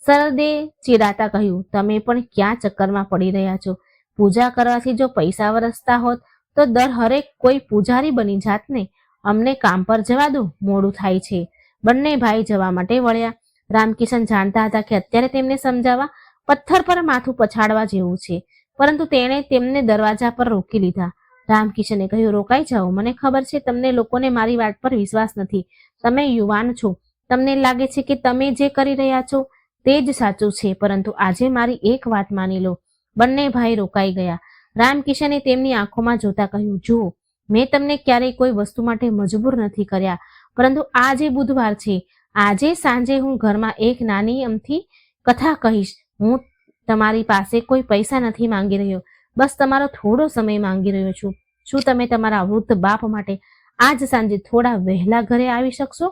શરદે ચીડાતા કહ્યું, તમે પણ ક્યાં ચક્કરમાં પડી રહ્યા છો? પૂજા કરવાથી જો પૈસા વરસતા હોત તો દર હરેક કોઈ પૂજારી બની જાત ને. અમને કામ પર જવા દો, મોડું થાય છે. બંને ભાઈ જવા માટે વળ્યા. રામકિશન જાણતા હતા કે અત્યારે તેમને સમજાવવા પથ્થર પર માથું પછાડવા જેવું છે, પરંતુ તેણે તેમને દરવાજા પર રોકી લીધા. રામકિશને કહ્યું, રોકાઈ જાઓ. મને ખબર છે તમને લોકોને મારી વાત પર વિશ્વાસ નથી. તમે યુવાન છો, તમને લાગે છે કે તમે જે કરી રહ્યા છો તે જ સાચું છે, પરંતુ આજે મારી એક વાત માની લો. બંને ભાઈ રોકાઈ ગયા. રામકિશને તેમની આંખોમાં જોતા કહ્યું, જુઓ, મેં તમને ક્યારેય કોઈ વસ્તુ માટે મજબૂર નથી કર્યા, પરંતુ આજે બુધવાર છે. આજે સાંજે હું ઘરમાં એક નાની અમથી કથા કહીશ. હું તમારી પાસે કોઈ પૈસા નથી માંગી રહ્યો, બસ તમારો થોડો સમય માંગી રહ્યો છું. શું તમે તમારા વૃદ્ધ બાપ માટે આજ સાંજે થોડા વહેલા ઘરે આવી શકશો?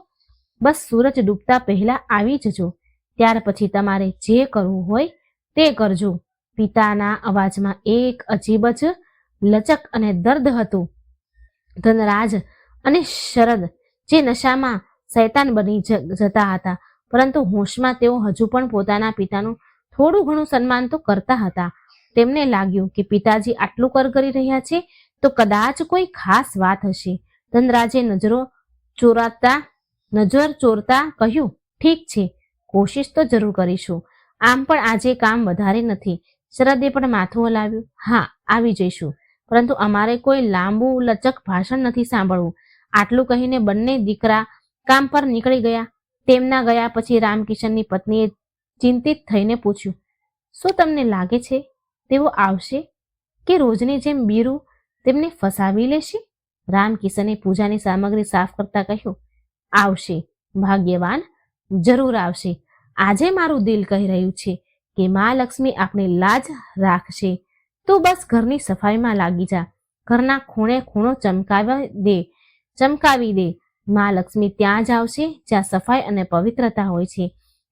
બસ સૂરજ ડૂબતા પહેલા આવી જજો. ત્યાર પછી તમારે જે કરવું હોય તે કરજો. પિતાના અવાજમાં એક અજીબ જ લચક અને દર્દ હતું. ધનરાજ અને શરદ જે નશામાં શૈતાન બની જતા હતા, પરંતુ હોશમાં તેઓ હજુ પણ પોતાના પિતાનું થોડું ઘણું સન્માન તો કરતા હતા. તેમને લાગ્યું કે પિતાજી આટલું કરી રહ્યા છે તો કદાચ કોઈ ખાસ વાત હશે. ધનરાજે નજર ચોરતા કહ્યું, ઠીક છે, કોશિશ તો જરૂર કરીશું. આમ પણ આજે કામ વધારે નથી. શરદે પણ માથું હલાવ્યું, હા, આવી જઈશું, પરંતુ અમારે કોઈ લાંબુ લચક ભાષણ નથી સાંભળવું. આટલું કહીને બંને દીકરા કામ પર નીકળી ગયા. તેમના ગયા પછી રામકિશનની પત્નીએ ચિંતિત થઈને પૂછ્યું, શું તમને લાગે છે તેઓ આવશે કે રોજની જેમ બીરુ તેમને ફસાવી લેશે? રામકિશને પૂજાની સામગ્રી સાફ કરતા કહ્યું, આવશે ભાગ્યવાન, જરૂર આવશે. આજે મારું દિલ કહી રહ્યું છે કે મા લક્ષ્મી આપણી લાજ રાખશે. તું બસ ઘરની સફાઈમાં લાગી જા, ઘરના ખૂણે ખૂણો ચમકાવી દે. મા લક્ષ્મી ત્યાં જ આવશે જ્યાં સફાઈ અને પવિત્રતા હોય છે.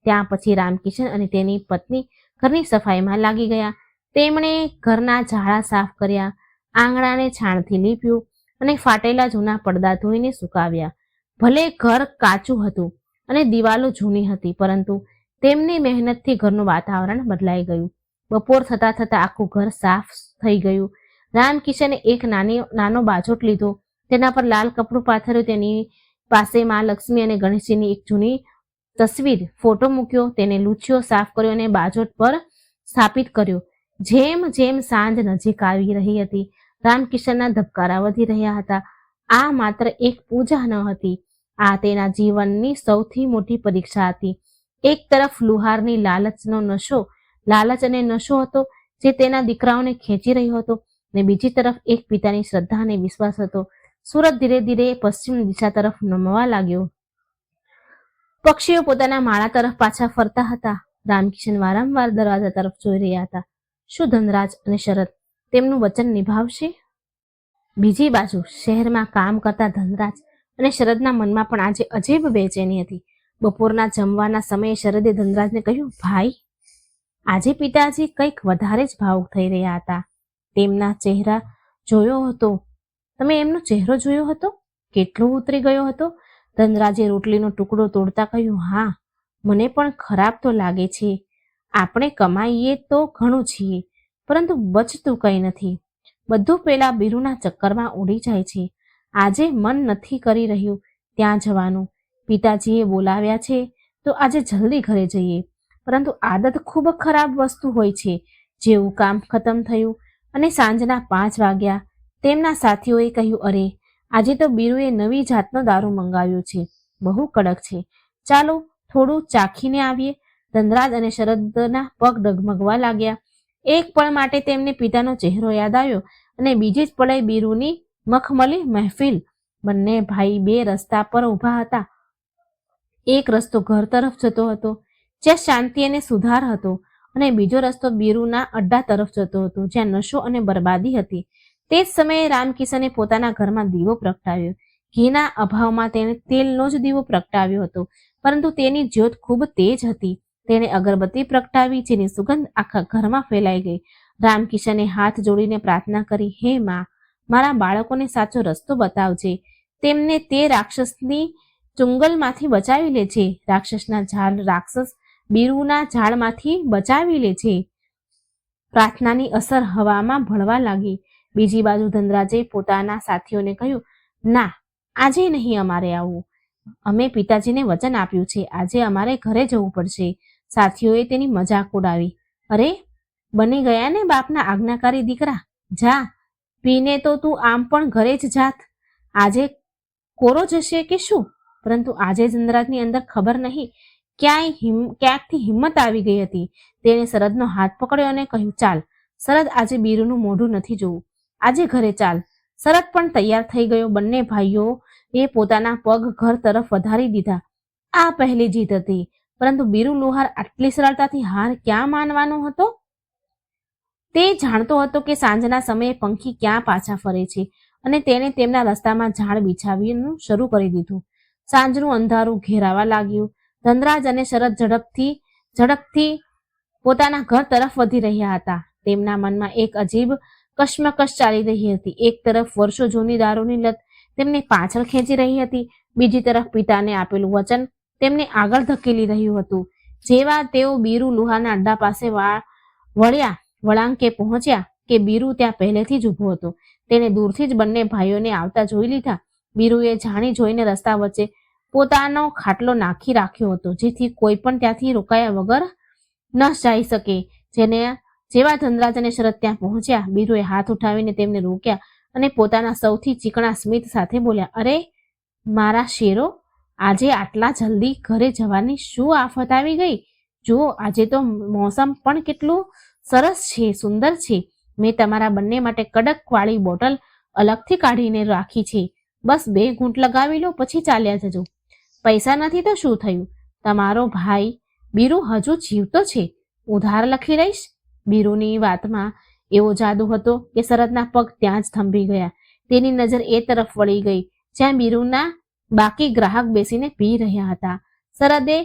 ત્યાં પછી રામકિશન અને તેની પત્ની ઘરની સફાઈમાં લાગી ગયા. તેમણે ઘરના ઝાડા સાફ કર્યા, આંગણાને છાણથી લીપ્યું અને ફાટેલા જૂના પડદા ધોઈને સુકાવ્યા. ભલે ઘર કાચું હતું અને દિવાલો જૂની હતી, પરંતુ તેમની મહેનતથી ઘરનું વાતાવરણ બદલાઈ ગયું. બપોર થતા થતા આખું ઘર સાફ થઈ ગયું. રામકિશને એક નાનો બાજોટ લીધો, તેના પર લાલ કપડું પાથર્યું. તેની પાસે મા લક્ષ્મી અને ગણેશજીની એક જૂની તસવીર ફોટો મૂક્યો, તેને લૂછ્યો, સાફ કર્યો અને બાજોટ પર સ્થાપિત કર્યો. જેમ જેમ સાંજ નજીક આવી રહી હતી, રામકિશનના ધબકારા વધી રહ્યા હતા. આ માત્ર એક પૂજા ન હતી, આ તેના જીવનની સૌથી મોટી પરીક્ષા હતી. એક તરફ લુહારની લાલચ અને નશો હતો જે તેના દીકરાઓને ખેંચી રહ્યો હતો, અને બીજી તરફ એક પિતાની શ્રદ્ધા અને વિશ્વાસ હતો. સૂરજ ધીરે ધીરે પશ્ચિમ દિશા તરફ નમવા લાગ્યો. પક્ષીઓ પોતાના માળા તરફ પાછા ફરતા હતા. રામકિશન વારંવાર દરવાજા તરફ જોઈ રહ્યા હતા. શું ધનરાજ અને શરદ તેમનું વચન નિભાવશે? બીજી બાજુ શહેરમાં કામ કરતા ધનરાજ અને શરદના મનમાં પણ આજે અજીબ બેચેની હતી. બપોરના જમવાના સમયે શરદે ધનરાજને કહ્યું, ભાઈ, આજે પિતાજી કંઈક વધારે જ ભાવુક થઈ રહ્યા હતા. તેમના ચહેરા જોયો હતો. તમે એમનો ચહેરો જોયો હતો? કેટલો ઉતરી ગયો હતો? ધનરાજે રોટલીનો ટુકડો તોડતા કહ્યું, હા, મને પણ ખરાબ તો લાગે છે. આપણે કમાઈએ તો ઘણું છીએ, પરંતુ બચતું કંઈ નથી. બધું પેલા બીરુના ચક્કરમાં ઉડી જાય છે. આજે મન નથી કરી રહ્યું ત્યાં જવાનું. પિતાજીએ બોલાવ્યા છે તો આજે જલ્દી ઘરે જઈએ, પરંતુ આદત ખૂબ ખરાબ વસ્તુ હોય છે. જેવું કામ ખતમ થયું અને સાંજના 5 વાગ્યા, તેમના સાથીઓએ કહ્યું, અરે, આજે તો બીરુએ નવી જાતનો દારૂ મંગાવ્યો છે, બહુ કડક છે, ચાલો થોડું ચાખીને આવીએ. ધનરાજ અને શરદના પગ ડગમગવા લાગ્યા. એક પળ માટે તેમને પિતાનો ચહેરો યાદ આવ્યો અને બીજી જ પળે બીરુની મખમલી મહેફિલ. બંને ભાઈ બે રસ્તા પર ઊભા હતા. એક રસ્તો ઘર તરફ જતો હતો જ્યાં શાંતિ અને સુધાર હતો, અને બીજો રસ્તો બીરુના અડ્ડા તરફ જતો હતો જ્યાં નશો અને બરબાદી હતી. તે જ સમયે રામકિશને પોતાના ઘરમાં દીવો પ્રગટાવ્યો. ઘીના અભાવમાં તેણે તેલનો જ દીવો પ્રગટાવ્યો હતો, પરંતુ તેની જ્યોત ખૂબ તેજ હતી. તેણે અગરબત્તી પ્રગટાવી જેની સુગંધ આખા ઘરમાં ફેલાઈ ગઈ. રામકિશને હાથ જોડીને પ્રાર્થના કરી, હે માં, મારા બાળકોને સાચો રસ્તો બતાવજે. તેમને તે રાક્ષસની ચુંગલમાંથી બચાવી લેજે. રાક્ષસ બીરુના ઝાડમાંથી બચાવી લેજે. પ્રાર્થનાની અસર હવામાં ભળવા લાગી. બીજી બાજુ ધનરાજે પોતાના સાથીઓને કહ્યું, ના, આજે નહીં અમારે આવવું. અમે પિતાજીને વચન આપ્યું છે, આજે અમારે ઘરે જવું પડશે. સાથીઓએ તેની મજાક ઉડાવી. અરે, બની ગયા ને બાપના આજ્ઞાકારી દીકરા, જા પીને તો તું આમ પણ ઘરે જ જાત. આજે કોરો જશે કે શું? પરંતુ આજે ધનરાજની અંદર ખબર નહીં ક્યાંકથી હિંમત આવી ગઈ હતી. તેણે શરદનો હાથ પકડ્યો અને કહ્યું, ચાલ શરદ, આજે બીરુનું મોઢું નથી જોવું, આજે ઘરે ચાલ. શરદ પણ તૈયાર થઈ ગયો. બંને ભાઈઓએ પોતાના પગ ઘર તરફ વધારી દીધા. આ પહેલી જીત હતી, પરંતુ બીરુ લુહાર આટલી સરળતાથી હાર ક્યાં માનવાનો હતો? તે જાણતો હતો કે સાંજના સમયે પંખી ક્યાં પાછા ફરે છે, અને તેણે તેમના રસ્તામાં ઝાડ બિછાવવાનું શરૂ કરી દીધું. સાંજનું અંધારું ઘેરાવા લાગ્યું. ધનરાજ અને શરદ ઝડપથી પોતાના ઘર તરફ વધી રહ્યા હતા. તેમના મનમાં એક અજીબ કશ્મકશ ચાલી રહી હતી. એક તરફ વર્ષો જૂની દારૂની લત તેમને પાછળ ખેંચી રહી હતી, બીજી તરફ પિતાને આપેલું વચન તેમને આગળ ધકેલી રહ્યું હતું. જેવા તેઓ બીરુ લુહારના અડ્ડા પાસે વળાંકે પહોંચ્યા કે બીરુ ત્યાં પહેલેથી જ ઊભો હતો. તેણે દૂરથી જ બંને ભાઈઓને આવતા જોઈ લીધા. બીરુએ જાણી જોઈને રસ્તા વચ્ચે પોતાનો ખાટલો નાખી રાખ્યો હતો, જેથી કોઈ પણ ત્યાંથી રોકાયા વગર ન જઈ શકે. જેવા ધનરાજ અને શરદ ત્યાં પહોંચ્યા, બીરુએ હાથ ઉઠાવીને તેમને રોક્યા અને પોતાના સૌથી ચીકણા સ્મિત સાથે બોલ્યા, અરે, મારા શેરો, આજે આટલા જલ્દી ઘરે જવાની શું આફત આવી ગઈ? જો આજે તો મોસમ પણ કેટલું સરસ છે, સુંદર છે. મેં તમારા બંને માટે કડક વાળી બોટલ અલગથી કાઢીને રાખી છે. બસ 2 ઘૂંટ લગાવી લો, પછી ચાલ્યા જજો. પૈસા નથી તો શું થયું? તમારો ભાઈ બીરુ હજુ જીવતો છે. ઉધાર લખી રહીશ. બીરુની વાતમાં એવો જાદુ હતો કે શરદના પગ ત્યાં જ થંભી ગયા. તેની નજર એ તરફ વળી ગઈ જ્યાં બીરુના બાકી ગ્રાહક બેસીને પી રહ્યા હતા. શરદે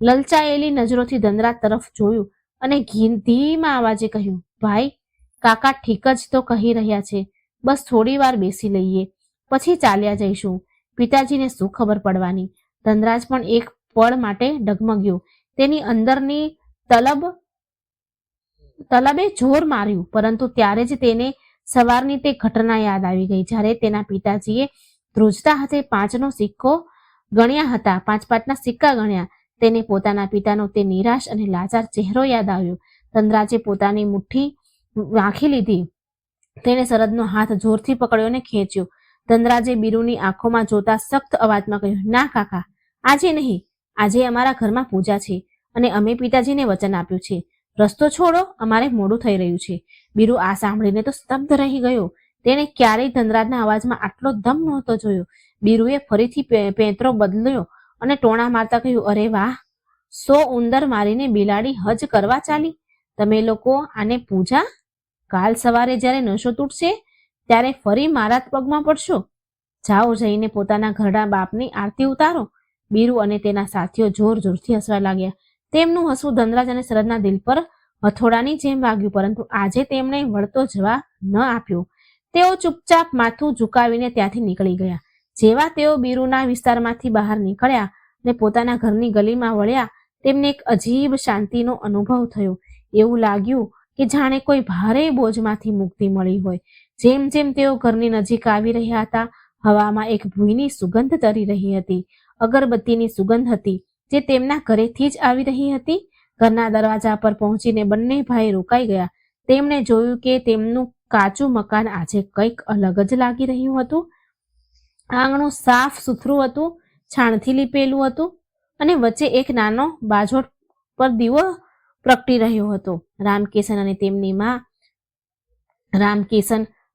લલચાયેલી નજરોથી ધનરાજ તરફ જોયું અને ધીમા અવાજે કહ્યું, ભાઈ, કાકા ઠીક જ તો કહી રહ્યા છે. બસ થોડી વાર બેસી લઈએ, પછી ચાલ્યા જઈશું. પિતાજીને શું ખબર પડવાની? ધનરાજ પણ એક પળ માટે ડગમગ્યો. તેની અંદરની તલબે જોર માર્યું, પરંતુ ત્યારે જ તેને સવારની તે ઘટના યાદ આવી ગઈ જ્યારે તેના પિતાજીએ ધ્રુજતા હાથે 5નો સિક્કો ગણ્યા હતા. 5 સિક્કા ગણ્યા. તેને પોતાના પિતાનો તે નિરાશ અને લાચાર ચહેરો યાદ આવ્યો. ધનરાજે પોતાની મુઠ્ઠી વાંખી લીધી. તેણે શરદનો હાથ જોરથી પકડ્યો અને ખેંચ્યો. ધનરાજે બીરુની આંખોમાં જોતા સખ્ત અવાજમાં કહ્યું, ના કાકા, આજે નહીં. આજે અમારા ઘરમાં પૂજા છે અને અમે પિતાજીને વચન આપ્યું છે. રસ્તો છોડો, અમારે મોડું થઈ રહ્યું છે. બીરુ આ સાંભળીને તો સ્તબ્ધ રહી ગયો. તેને ક્યારેય ધનરાજના અવાજમાં આટલો દમ નહોતો જોયો. બીરુએ ફરીથી પેંતરો બદલ્યો અને ટોણા મારતા કહ્યું, અરે વાહ, 100 ઉંદર મારીને બિલાડી હજ કરવા ચાલી. તમે લોકો આને પૂજા? કાલ સવારે જ્યારે નશો તૂટશે ત્યારે ફરી મારા પગમાં પડશો. જાઓ, જઈને પોતાના ઘરડા બાપની આરતી ઉતારો. બીરુ અને તેના સાથીઓ જોર જોરથી હસવા લાગ્યા. તેમનું હસવું ધનરાજ અને શરદના દિલ પર હથોડાની જેમ વાગ્યું, પરંતુ આજે તેમણે વળતો જવાબ ન આપ્યો. તેઓ ચૂપચાપ માથું ઝુકાવીને ત્યાંથી નીકળી ગયા. જેવા તેઓ બીરુના વિસ્તારમાંથી બહાર નીકળ્યા અને પોતાના ઘરની ગલીમાં વળ્યા, તેમને એક અજીબ શાંતિનો અનુભવ થયો. એવું લાગ્યું કે જાણે કોઈ ભારે બોજમાંથી મુક્તિ મળી હોય. જેમ જેમ તેઓ ઘરની નજીક આવી રહ્યા હતા, હવામાં એક ભૂઈની સુગંધ તરી રહી હતી. અગરબત્તીની સુગંધ હતી જે તેમના ઘરેથી જ આવી રહી હતી. ઘરના દરવાજા પર પહોંચીને બંને ભાઈ રોકાઈ ગયા. તેમણે જોયું કે તેમનું કાચું મકાન આજે કંઈક અલગ જ લાગી રહ્યું હતું. આંગણું સાફ સુથરું હતું, છાણથી લીપેલું હતું અને વચ્ચે એક નાનો બાજોટ પર દીવો પ્રગટી રહ્યો હતો. રામકિશન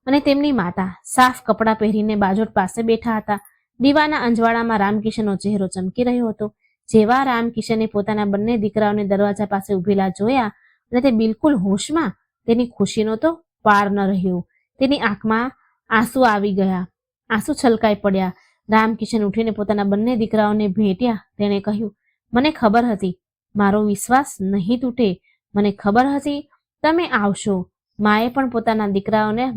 અને તેમની માતા સાફ કપડાં પહેરીને બાજોટ પાસે બેઠા હતા. દીવાના અંજવાળામાં રામકિશનનો ચહેરો ચમકી રહ્યો હતો. જેવા રામકિશને પોતાના બંને દીકરાઓને દરવાજા પાસે ઉભેલા જોયા અને તે બિલકુલ હોશમાં, તેની ખુશીનો તો પાર ન રહ્યો. તેની આંખમાં આંસુ આવી ગયા, આંસુ છલકાઈ પડ્યા. રામકિશન ઉઠીને પોતાના બંને દીકરાઓને ભેટ્યા. તેણે કહ્યું, મને ખબર હતી, મારો વિશ્વાસ નહીં તૂટે. મને ખબર હતી તમે આવશો. માએ પણ પોતાના દીકરાઓના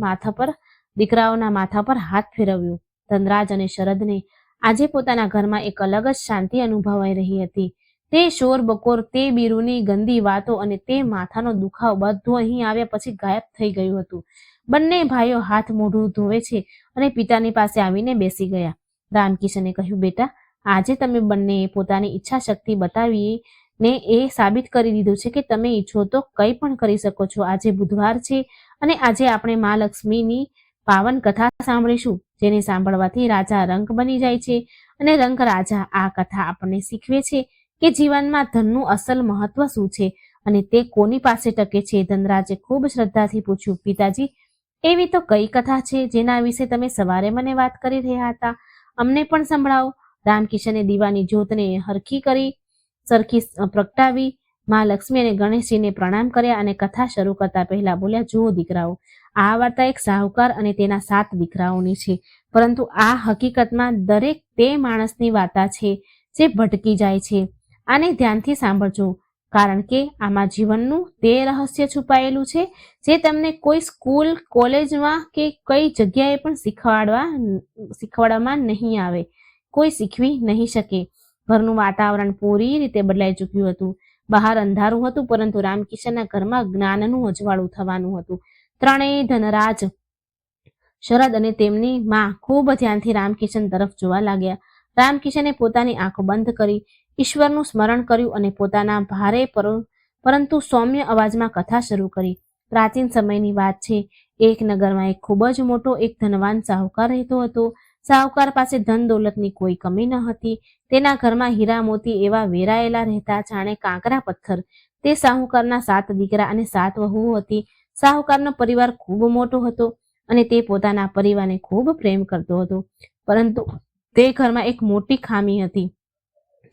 માથા પર હાથ ફેરવ્યો. ધનરાજ અને શરદને આજે પોતાના ઘરમાં એક અલગ જ શાંતિ અનુભવાઈ રહી હતી. તે શોર બકોર, તે બીરુની ગંદી વાતો અને તે માથાનો દુખાવો બધું અહીં આવ્યા પછી ગાયબ થઈ ગયું હતું. બંને ભાઈઓ હાથ મોઢું ધોવે છે અને પિતાની પાસે આવીને બેસી ગયા. રામકિશને કહ્યું, બેટા, આજે તમે બંનેએ પોતાની ઈચ્છા શક્તિ બતાવીને એ સાબિત કરી દીધું છે કે તમે ઈચ્છો તો કંઈ પણ કરી શકો છો. આજે બુધવાર છે અને આજે આપણે મા લક્ષ્મીની પાવન કથા સાંભળીશું, જેને સાંભળવાથી રાજા રંક બની જાય છે અને રંક રાજા. આ કથા આપણને શીખવે છે કે જીવનમાં ધનનું અસલ મહત્વ શું છે અને તે કોની પાસે ટકે છે. ધનરાજે ખૂબ શ્રદ્ધાથી પૂછ્યું, પિતાજી, એવી તો કઈ કથા છે જેના વિશે તમે સવારે મને વાત કરી રહ્યા હતા? અમને પણ સંભળાવો. રામકિશને દીવાની જ્યોતને સરખી પ્રગટાવી, મા લક્ષ્મી અને ગણેશજીને પ્રણામ કર્યા અને કથા શરૂ કરતા પહેલા બોલ્યા, જુઓ દીકરાઓ, આ વાર્તા એક સાહુકાર અને તેના 7 દીકરાઓની છે, પરંતુ આ હકીકતમાં દરેક તે માણસની વાર્તા છે જે ભટકી જાય છે. આને ધ્યાનથી સાંભળજો, કારણ કે આમાં જીવનનું તે રહસ્ય છુપાયેલું છે જે તમને કોઈ સ્કૂલ, કોલેજમાં કે કઈ જગ્યાએ પણ શીખવાડવામાં નહીં આવે. કોઈ શીખવી નહીં શકે. ઘરનું વાતાવરણ પૂરી રીતે બદલાઈ ચૂક્યું હતું. બહાર અંધારું હતું, પરંતુ રામકિશનના ઘરમાં જ્ઞાનનું અજવાળું થવાનું હતું. ત્રણેય, ધનરાજ, શરદ અને તેમની માં, ખૂબ ધ્યાનથી રામકિશન તરફ જોવા લાગ્યા. રામકિશને પોતાની આંખો બંધ કરી ઈશ્વરનું સ્મરણ કર્યું અને પોતાના ભારે પરંતુ સૌમ્ય અવાજમાં કથા શરૂ કરી. પ્રાચીન સમયની વાત છે. એક નગરમાં એક ખૂબ જ મોટો એક ધનવાન સાહુકાર રહેતો હતો. સાહુકાર પાસે ધન દોલતની કોઈ કમી ન હતી. તેના ઘરમાં હીરા મોતી એવા વેરાયેલા રહેતા જાણે કાંકરા પથ્થર. તે સાહુકારના 7 દીકરા અને 7 વહુઓ હતી. સાહુકારનો પરિવાર ખૂબ મોટો હતો અને તે પોતાના પરિવારને ખૂબ પ્રેમ કરતો હતો. પરંતુ તે ઘરમાં એક મોટી ખામી હતી.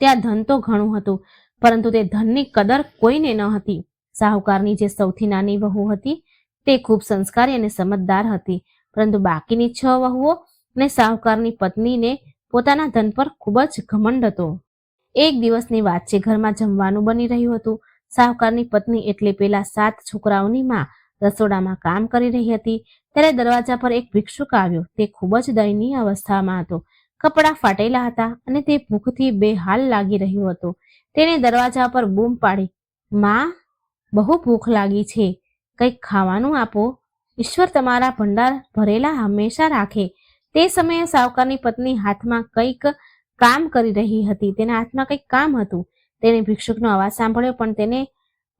ત્યાં ધન તો ઘણું હતું, પરંતુ તે ધનની કદર કોઈને ન હતી. સાહુકારની જે સૌથી નાની વહુ હતી તે ખૂબ સંસ્કારી અને સમજદાર હતી, પરંતુ બાકીની 6 વહુઓ અને સાહુકારની પત્નીને પોતાના ધન પર ખૂબ જ ઘમંડ હતો. એક દિવસની વાત છે. ઘરમાં જમવાનું બની રહ્યું હતું. સાહુકારની પત્ની એટલે પેલા 7 છોકરાઓની માં રસોડામાં કામ કરી રહી હતી. ત્યારે દરવાજા પર એક ભિક્ષુક આવ્યો. તે ખૂબ જ દયનીય અવસ્થામાં હતો. કપડાં ફાટેલા હતા અને તે ભૂખથી બેહાલ લાગી રહ્યો હતો. તેણે દરવાજા પર બૂમ પાડી, માં, બહુ ભૂખ લાગી છે, કંઈક ખાવાનું આપો. ઈશ્વર તમારા ભંડાર ભરેલા હંમેશા રાખે. તે સમયે સાહુકારની પત્ની હાથમાં કંઈક કામ કરી રહી હતી. તેના હાથમાં કંઈક કામ હતું. તેણે ભિક્ષુકનો અવાજ સાંભળ્યો, પણ તેને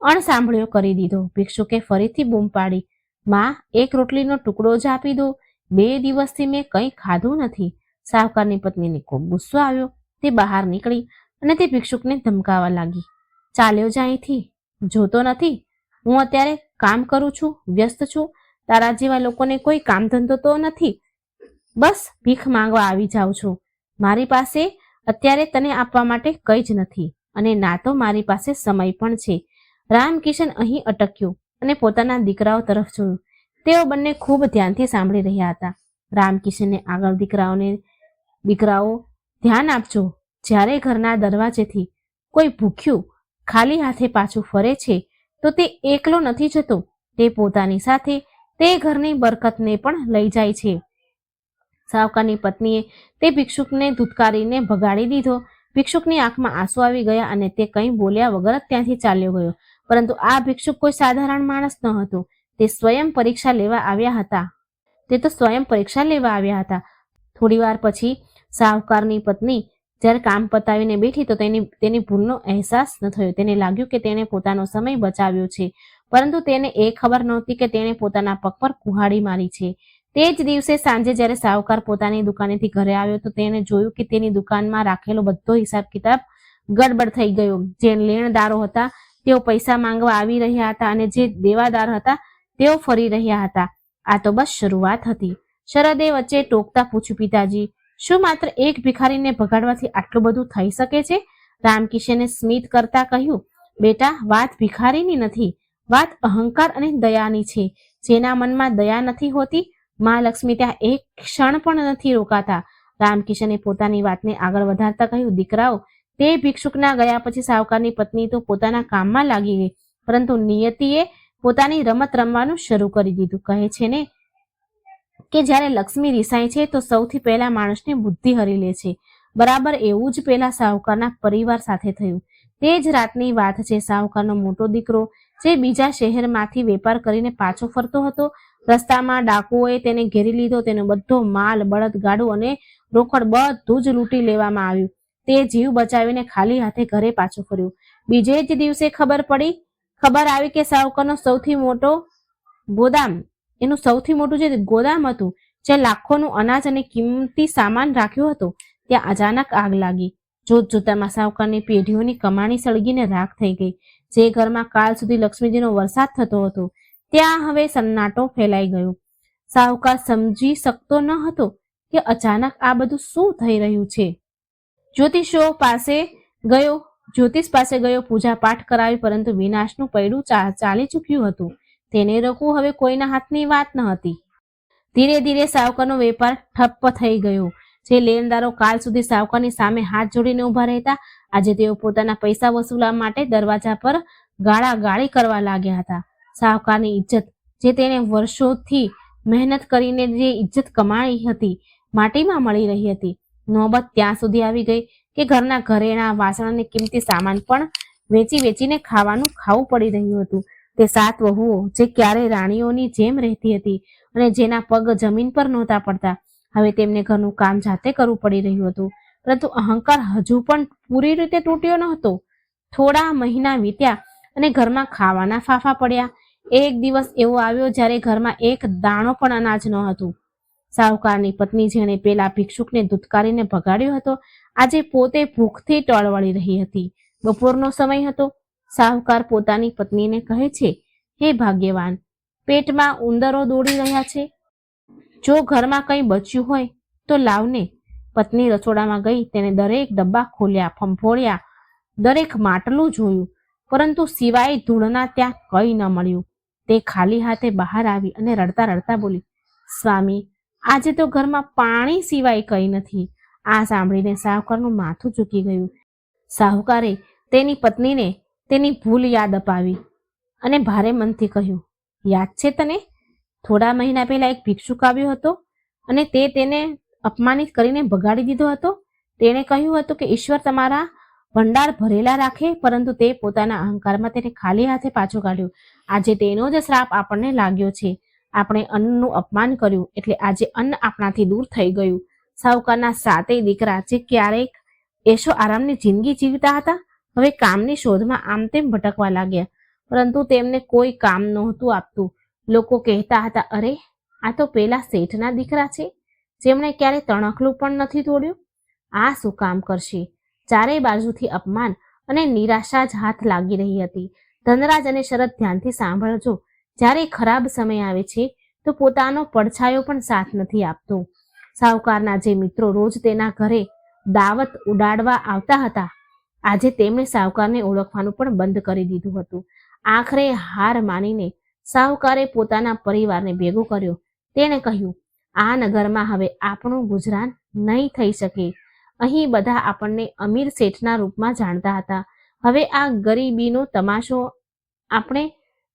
અણસાંભળ્યો કરી દીધો. ભિક્ષુકે ફરીથી બૂમ પાડી, માં, એક રોટલીનો ટુકડો જ આપી દો. 2 દિવસથી મેં કંઈ ખાધું નથી. સાહુકારની પત્નીને ખૂબ ગુસ્સો આવ્યો. તે બહાર નીકળી અને તે ભિક્ષુકને ધમકાવવા લાગી, ચાલ્યો જા અહીંથી, જોતો નથી હું અત્યારે કામ કરું છું, વ્યસ્ત છું. તારા જેવા લોકોને કોઈ કામ ધંધો તો નથી, બસ ભીખ માંગવા આવી જાઉં છું. મારી પાસે અત્યારે તને આપવા માટે કંઈ જ નથી અને ના તો મારી પાસે સમય પણ છે. રામકિશન અહીં અટક્યો અને પોતાના દીકરાઓ તરફ જોયું. તેઓ બંને ખૂબ ધ્યાનથી સાંભળી રહ્યા હતા. રામકિશનને આગળ દીકરાઓ, ધ્યાન આપજો. જ્યારે ઘરના દરવાજેથી કોઈ ભૂખ્યું ખાલી હાથે પાછું ફરે છે તો તે એકલો નથી જતો, તે પોતાની સાથે તે ઘરની બરકતને પણ લઈ જાય છે. સાહુકારની પત્નીએ તે ભિક્ષુકને ધુતકારીને ભગાડી દીધો. ભિક્ષુકની આંખમાં આંસુ આવી ગયા અને તે કંઈ બોલ્યા વગર ત્યાંથી ચાલ્યો ગયો. પરંતુ આ ભિક્ષુક કોઈ સાધારણ માણસ ન હતો. તે સ્વયં પરીક્ષા લેવા આવ્યા હતા. થોડી વાર પછી સાહુકારની પત્ની જ્યારે કામ પતાવીને બેઠી તો તેની ભૂલનો અહેસાસ ન થયો. તેને લાગ્યું કે તેણે પોતાનો સમય બચાવ્યો છે, પરંતુ તેને એ ખબર નહોતી કે તેણે પોતાના પગ પર કુહાડી મારી છે. તે જ દિવસે સાંજે જ્યારે સાહુકાર પોતાની દુકાનેથી ઘરે આવ્યો તો તેણે જોયું કે તેની દુકાનમાં રાખેલો બધો હિસાબ કિતાબ ગડબડ થઈ ગયો. જે લેણદારો હતા તેઓ પૈસા માંગવા આવી રહ્યા હતા અને જે દેવાદાર હતા તેઓ ફરી રહ્યા હતા. આ તો બસ શરૂઆત હતી. શરદે વચ્ચે ટોકતા પૂછ્યું, પિતાજી, શું માત્ર એક ભિખારીને ભગાડવાથી આટલું બધું થઈ શકે છે? રામકિશને સ્મિત કરતા કહ્યું, બેટા, વાત ભિખારીની નથી, વાત અહંકાર અને દયાની છે. જેના મનમાં દયા નથી હોતી, માં લક્ષ્મી ત્યાં એક ક્ષણ પણ નથી રોકાતા. રામકિશને પોતાની વાતને આગળ વધારતા કહ્યું, દીકરાઓ, તે ભિક્ષુકના ગયા પછી સાહુકારની પત્ની તો પોતાના કામમાં લાગી ગઈ, પરંતુ નિયતિએ પોતાની રમત રમવાનું શરૂ કરી દીધું. કહે છે ને કે જ્યારે લક્ષ્મી રિસાય છે તો સૌથી પહેલા માણસની બુદ્ધિ હરી લે છે. બરાબર એવું જ પેલા સાહુકારના પરિવાર સાથે થયું. તે જ રાતની વાત છે. સાહુકારનો મોટો દીકરો જે બીજા શહેરમાંથી વેપાર કરીને પાછો ફરતો હતો, રસ્તામાં ડાકુઓએ તેને ઘેરી લીધો. તેનો બધો માલ, બળદગાડું અને રોકડ બધું જ લૂંટી લેવામાં આવ્યું. તે જીવ બચાવીને ખાલી હાથે ઘરે પાછો ફર્યો. બીજે જ દિવસે ખબર આવી કે સાહુકારનો સૌથી મોટું જે ગોદામ હતું, જ્યાં લાખોનું અનાજ અને કિંમતી સામાન રાખ્યો હતો, ત્યાં અચાનક આગ લાગી. જોતજોતામાં સાહુકારની પેઢીઓની કમાણી સળગીને રાખ થઈ ગઈ. જે ઘરમાં કાલ સુધી લક્ષ્મીજીનો વરસાદ થતો હતો ત્યાં હવે સન્નાટો ફેલાઈ ગયો. સાહુકાર સમજી શકતો ન હતો કે અચાનક આ બધું શું થઈ રહ્યું છે. જ્યોતિષ પાસે ગયો, પૂજા પાઠ કરાવી, પરંતુ વિનાશનું પૈડું ચાલી ચૂક્યું હતું. તેને રોકવું હવે કોઈના હાથની વાત ન હતી. ધીરે ધીરે સાહુકારનો વેપાર ઠપ્પ થઈ ગયો. જે લેણદારો કાલ સુધી સાહુકારની સામે હાથ જોડીને ઉભા રહેતા, આજે તેઓ પોતાના પૈસા વસૂલવા માટે દરવાજા પર ગાળાગાળી કરવા લાગ્યા હતા. સાહુકારની ઇજ્જત, જે તેને વર્ષોથી મહેનત કરીને જે ઇજ્જત કમાઈ હતી, માટીમાં મળી રહી હતી. નોબત ત્યાં સુધી આવી ગઈ કે ઘરના ઘરેણાં, વાસણ અને કિંમતી સામાન પણ વેચીને ખાવું પડી રહ્યું હતું. તે 7 વહુઓ જે ક્યારેય રાણીઓની જેમ રહેતી હતી અને જેના પગ જમીન પર નહોતા પડતા, હવે તેમને ઘરનું કામ જાતે કરવું પડી રહ્યું હતું. પરંતુ અહંકાર હજુ પણ પૂરી રીતે તૂટ્યો ન હતો. થોડા મહિના વીત્યા અને ઘરમાં ખાવાના ફાફા પડ્યા. એક દિવસ એવો આવ્યો જ્યારે ઘરમાં એક દાણો પણ અનાજ ન હતું. સાહુકારની પત્ની જેણે પેલા ભિક્ષુકને ધુતકારીને ભગાડ્યો હતો, આજે પોતે ભૂખથી ટળવળી રહી હતી. બપોરનો સમય હતો. સાહુકાર પોતાની પત્નીને કહે છે, હે ભાગ્યવાન, પેટમાં ઉંદરો દોડી રહ્યા છે. જો ઘરમાં કંઈ બચ્યું હોય તો લાવને. પત્ની રસોડામાં ગઈ. તેને દરેક ડબ્બા ખોલ્યા, ફંફોળ્યા, દરેક માટલું જોયું, પરંતુ સિવાય ધૂળના ત્યાં કંઈ ન મળ્યું. તે ખાલી હાથે બહાર આવી અને રડતા રડતા બોલી, સ્વામી, આજે તો ઘરમાં પાણી સિવાય કંઈ નથી. આ સાંભળીને સાહુકારનું માથું ઝૂકી ગયું. સાહુકારે તેની પત્નીને તેની ભૂલ યાદ અપાવી અને ભારે મનથી કહ્યું, યાદ છે તને? થોડા મહિના પહેલા એક ભિક્ષુક આવ્યો હતો અને તે તેને અપમાનિત કરીને ભગાડી દીધો હતો. તેણે કહ્યું હતું કે ઈશ્વર તમારા ભંડાર ભરેલા રાખે, પરંતુ તે પોતાના અહંકારમાં તેને ખાલી હાથે પાછો કાઢ્યો. આજે તેનો જ શ્રાપ આપણને લાગ્યો છે. આપણે અન્નનું અપમાન કર્યું એટલે આજે અન્ન આપણાથી દૂર થઈ ગયું. સાહુકારના 7 દીકરા જે ક્યારેક એશો આરામની જિંદગી જીવતા હતા, હવે કામની શોધમાં આમ તેમ ભટકવા લાગ્યા, પરંતુ તેમને કોઈ કામ નહોતું આપતું. લોકો કહેતા હતા, અરે, આ તો પેલા શેઠના દીકરા છે, જેમણે ક્યારે તણખલું પણ નથી તોડ્યું. આ શું કામ કરશે? ચારે બાજુથી અપમાન અને નિરાશા જ હાથ લાગી રહી હતી. ધનરાજ અને શરદ ધ્યાનથી સાંભળજો. જ્યારે ખરાબ સમય આવે છે તો પોતાનો પડછાયો પણ સાથ નથી આપતો. સાહુકારના જે મિત્રો રોજ તેના ઘરે દાવત ઉડાડવા આવતા હતા, આજે તેમણે સાહુકારને ઓળખવાનું પણ બંધ કરી દીધું હતું. આખરે હાર માનીને સાહુકારે પોતાના પરિવારને ભેગો કર્યો. તેણે કહ્યું, આ નગરમાં હવે આપણું ગુજરાન નહીં થઈ શકે. અહીં બધા આપણને અમીર શેઠના રૂપમાં જાણતા હતા. હવે આ ગરીબીનો તમાશો આપણે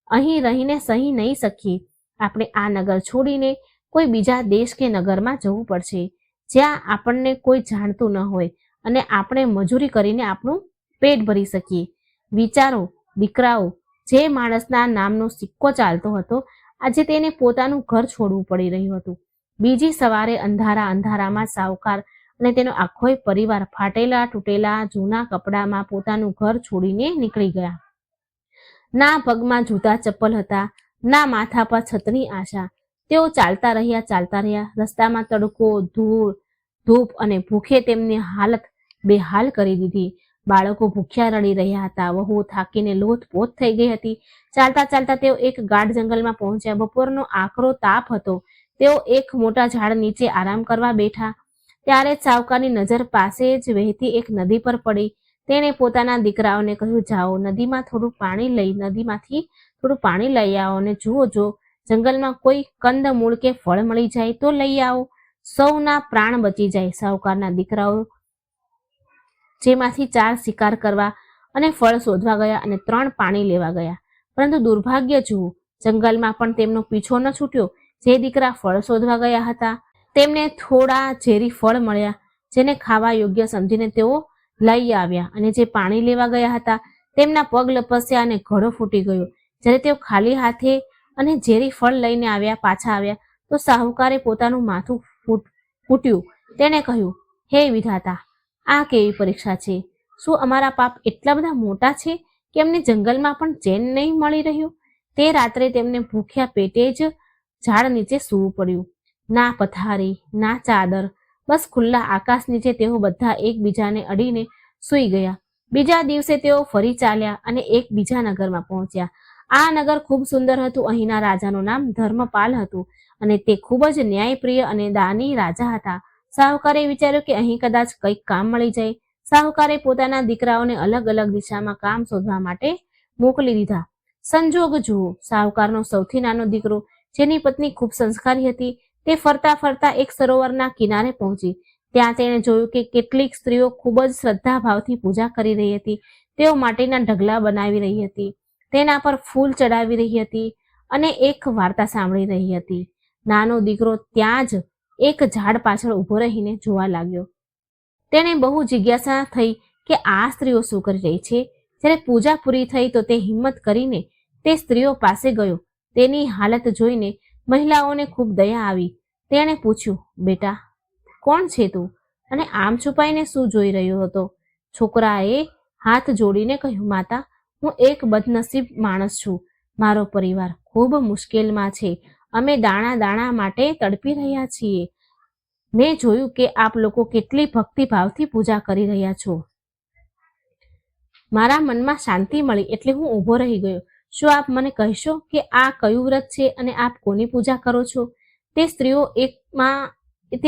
અહીં રહીને સહી નહીં શકીએ. આપણે આ નગર છોડીને કોઈ બીજા દેશ કે નગરમાં જવું પડશે, જ્યાં આપણને કોઈ જાણતું ન હોય અને આપણે મજૂરી કરીને આપણું પેટ ભરી શકીએ. વિચારો દીકરાઓ, જે માણસના નામનો સિક્કો ચાલતો હતો, આજે તેને પોતાનું ઘર છોડવું પડી રહ્યું હતું. બીજી સવારે અંધારામાં સાહુકાર અને તેનો આખો પરિવાર ફાટેલા તૂટેલા જૂના કપડામાં પોતાનું ઘર છોડીને નીકળી ગયા. ના પગમાં જૂતા ચપ્પલ હતા, ના માથા પર છતની આશા. તેઓ ચાલતા રહ્યા. રસ્તામાં તડકો, ધૂળ, ધૂપ અને ભૂખે તેમની હાલત બેહાલ કરી દીધી. બાળકો ભૂખ્યા રડી રહ્યા હતા. વહુ થાકીને લોથપોથ થઈ ગઈ હતી. ચાલતા તેઓ એક ગાઢ જંગલમાં પહોંચ્યા. બપોરનો આકરો તાપ હતો. તેઓ એક મોટા ઝાડ નીચે આરામ કરવા બેઠા. ત્યારે જ સાહુકારની નજર પાસે જ વહેતી એક નદી પર પડી. તેણે પોતાના દીકરાઓને કહ્યું, જાઓ, નદીમાંથી થોડું પાણી લઈ આવો અને જુઓ, જો જંગલમાં કોઈ કંદ મૂળ કે ફળ મળી જાય તો લઈ આવો. સૌના પ્રાણ બચી જાય. સાહુકારના દીકરાઓ જેમાંથી 4 શિકાર કરવા અને ફળ શોધવા ગયા અને 3 પાણી લેવા ગયા. પરંતુ દુર્ભાગ્ય જુઓ, જંગલમાં પણ તેમનો પીછો ન છૂટ્યો. જે દીકરા ફળ શોધવા ગયા હતા તેમને થોડા ઝેરી ફળ મળ્યા, જેને ખાવા યોગ્ય સમજીને તેઓ લઈ આવ્યા, અને જે પાણી લેવા ગયા હતા તેમના પગ લપસ્યા અને ઘડો ફૂટી ગયો. જ્યારે તેઓ ખાલી હાથે અને ઝેરી ફળ લઈને પાછા આવ્યા તો સાહુકારે પોતાનું માથું ફૂટ્યું. તેણે કહ્યું, હે વિધાતા, આ કેવી પરીક્ષા છે? શું અમારા પાપ એટલા બધા મોટા છે કે અમને જંગલમાં પણ ચેન નહીં મળી રહ્યું? તે રાત્રે તેમને ભૂખ્યા પેટે જ ઝાડ નીચે સૂવું પડ્યું. ના પથારી, ના ચાદર, બસ ખુલ્લા આકાશ નીચે તેઓ બધા એકબીજાને અડીને સૂઈ ગયા. બીજા દિવસે તેઓ ફરી ચાલ્યા અને એક બીજા નગરમાં પહોંચ્યા. આ નગર ખૂબ સુંદર હતું. અહીંના રાજાનું નામ ધર્મપાલ હતું અને તે ખૂબ જ ન્યાયપ્રિય અને દાની રાજા હતા. સાહુકારે વિચાર્યું કે અહીં કદાચ કંઈક કામ મળી જાય. સાહુકારે પોતાના દીકરાઓને અલગ અલગ દિશામાં કામ શોધવા માટે મોકલી દીધા. સંજોગ જુઓ, સાહુકારનો સૌથી નાનો દીકરો, જેની પત્ની ખૂબ સંસ્કારી હતી, તે ફરતા એક સરોવરના કિનારે પહોંચી. ત્યાં તેણે જોયું કે કેટલીક સ્ત્રીઓ ખૂબ જ શ્રદ્ધાભાવથી પૂજા કરી રહી હતી. તેઓ માટીના ઢગલા બનાવી રહી હતી, તેના પર ફૂલ ચડાવી રહી હતી અને એક વાર્તા સાંભળી રહી હતી. નાનો દીકરો ત્યાં જ એક ઝાડ પાછળ ઊભો રહીને જોવા લાગ્યો. તેને બહુ જિજ્ઞાસા થઈ કે આ સ્ત્રીઓ શું કરી રહી છે. જ્યારે પૂજા પૂરી થઈ તો તે હિંમત કરીને તે સ્ત્રીઓ પાસે ગયો. તેની હાલત જોઈને મહિલાઓને ખૂબ દયા આવી. તેણે પૂછ્યું, બેટા, કોણ છે તું અને આમ છુપાઈને શું જોઈ રહ્યો હતો? છોકરાએ હાથ જોડીને કહ્યું, માતા, હું એક બદનસીબ માણસ છું. મારો પરિવાર ખૂબ મુશ્કેલમાં છે અમે દાણા દાણા માટે તડપી રહ્યા છીએ. મેં જોયું કે આપ લોકો કેટલી ભક્તિભાવથી પૂજા કરી રહ્યા છો. મારા મનમાં શાંતિ મળી એટલે હું ઊભો રહી ગયો. શું આપ મને કહેશો કે આ કયું વ્રત છે અને આપ કોની પૂજા કરો છો? તે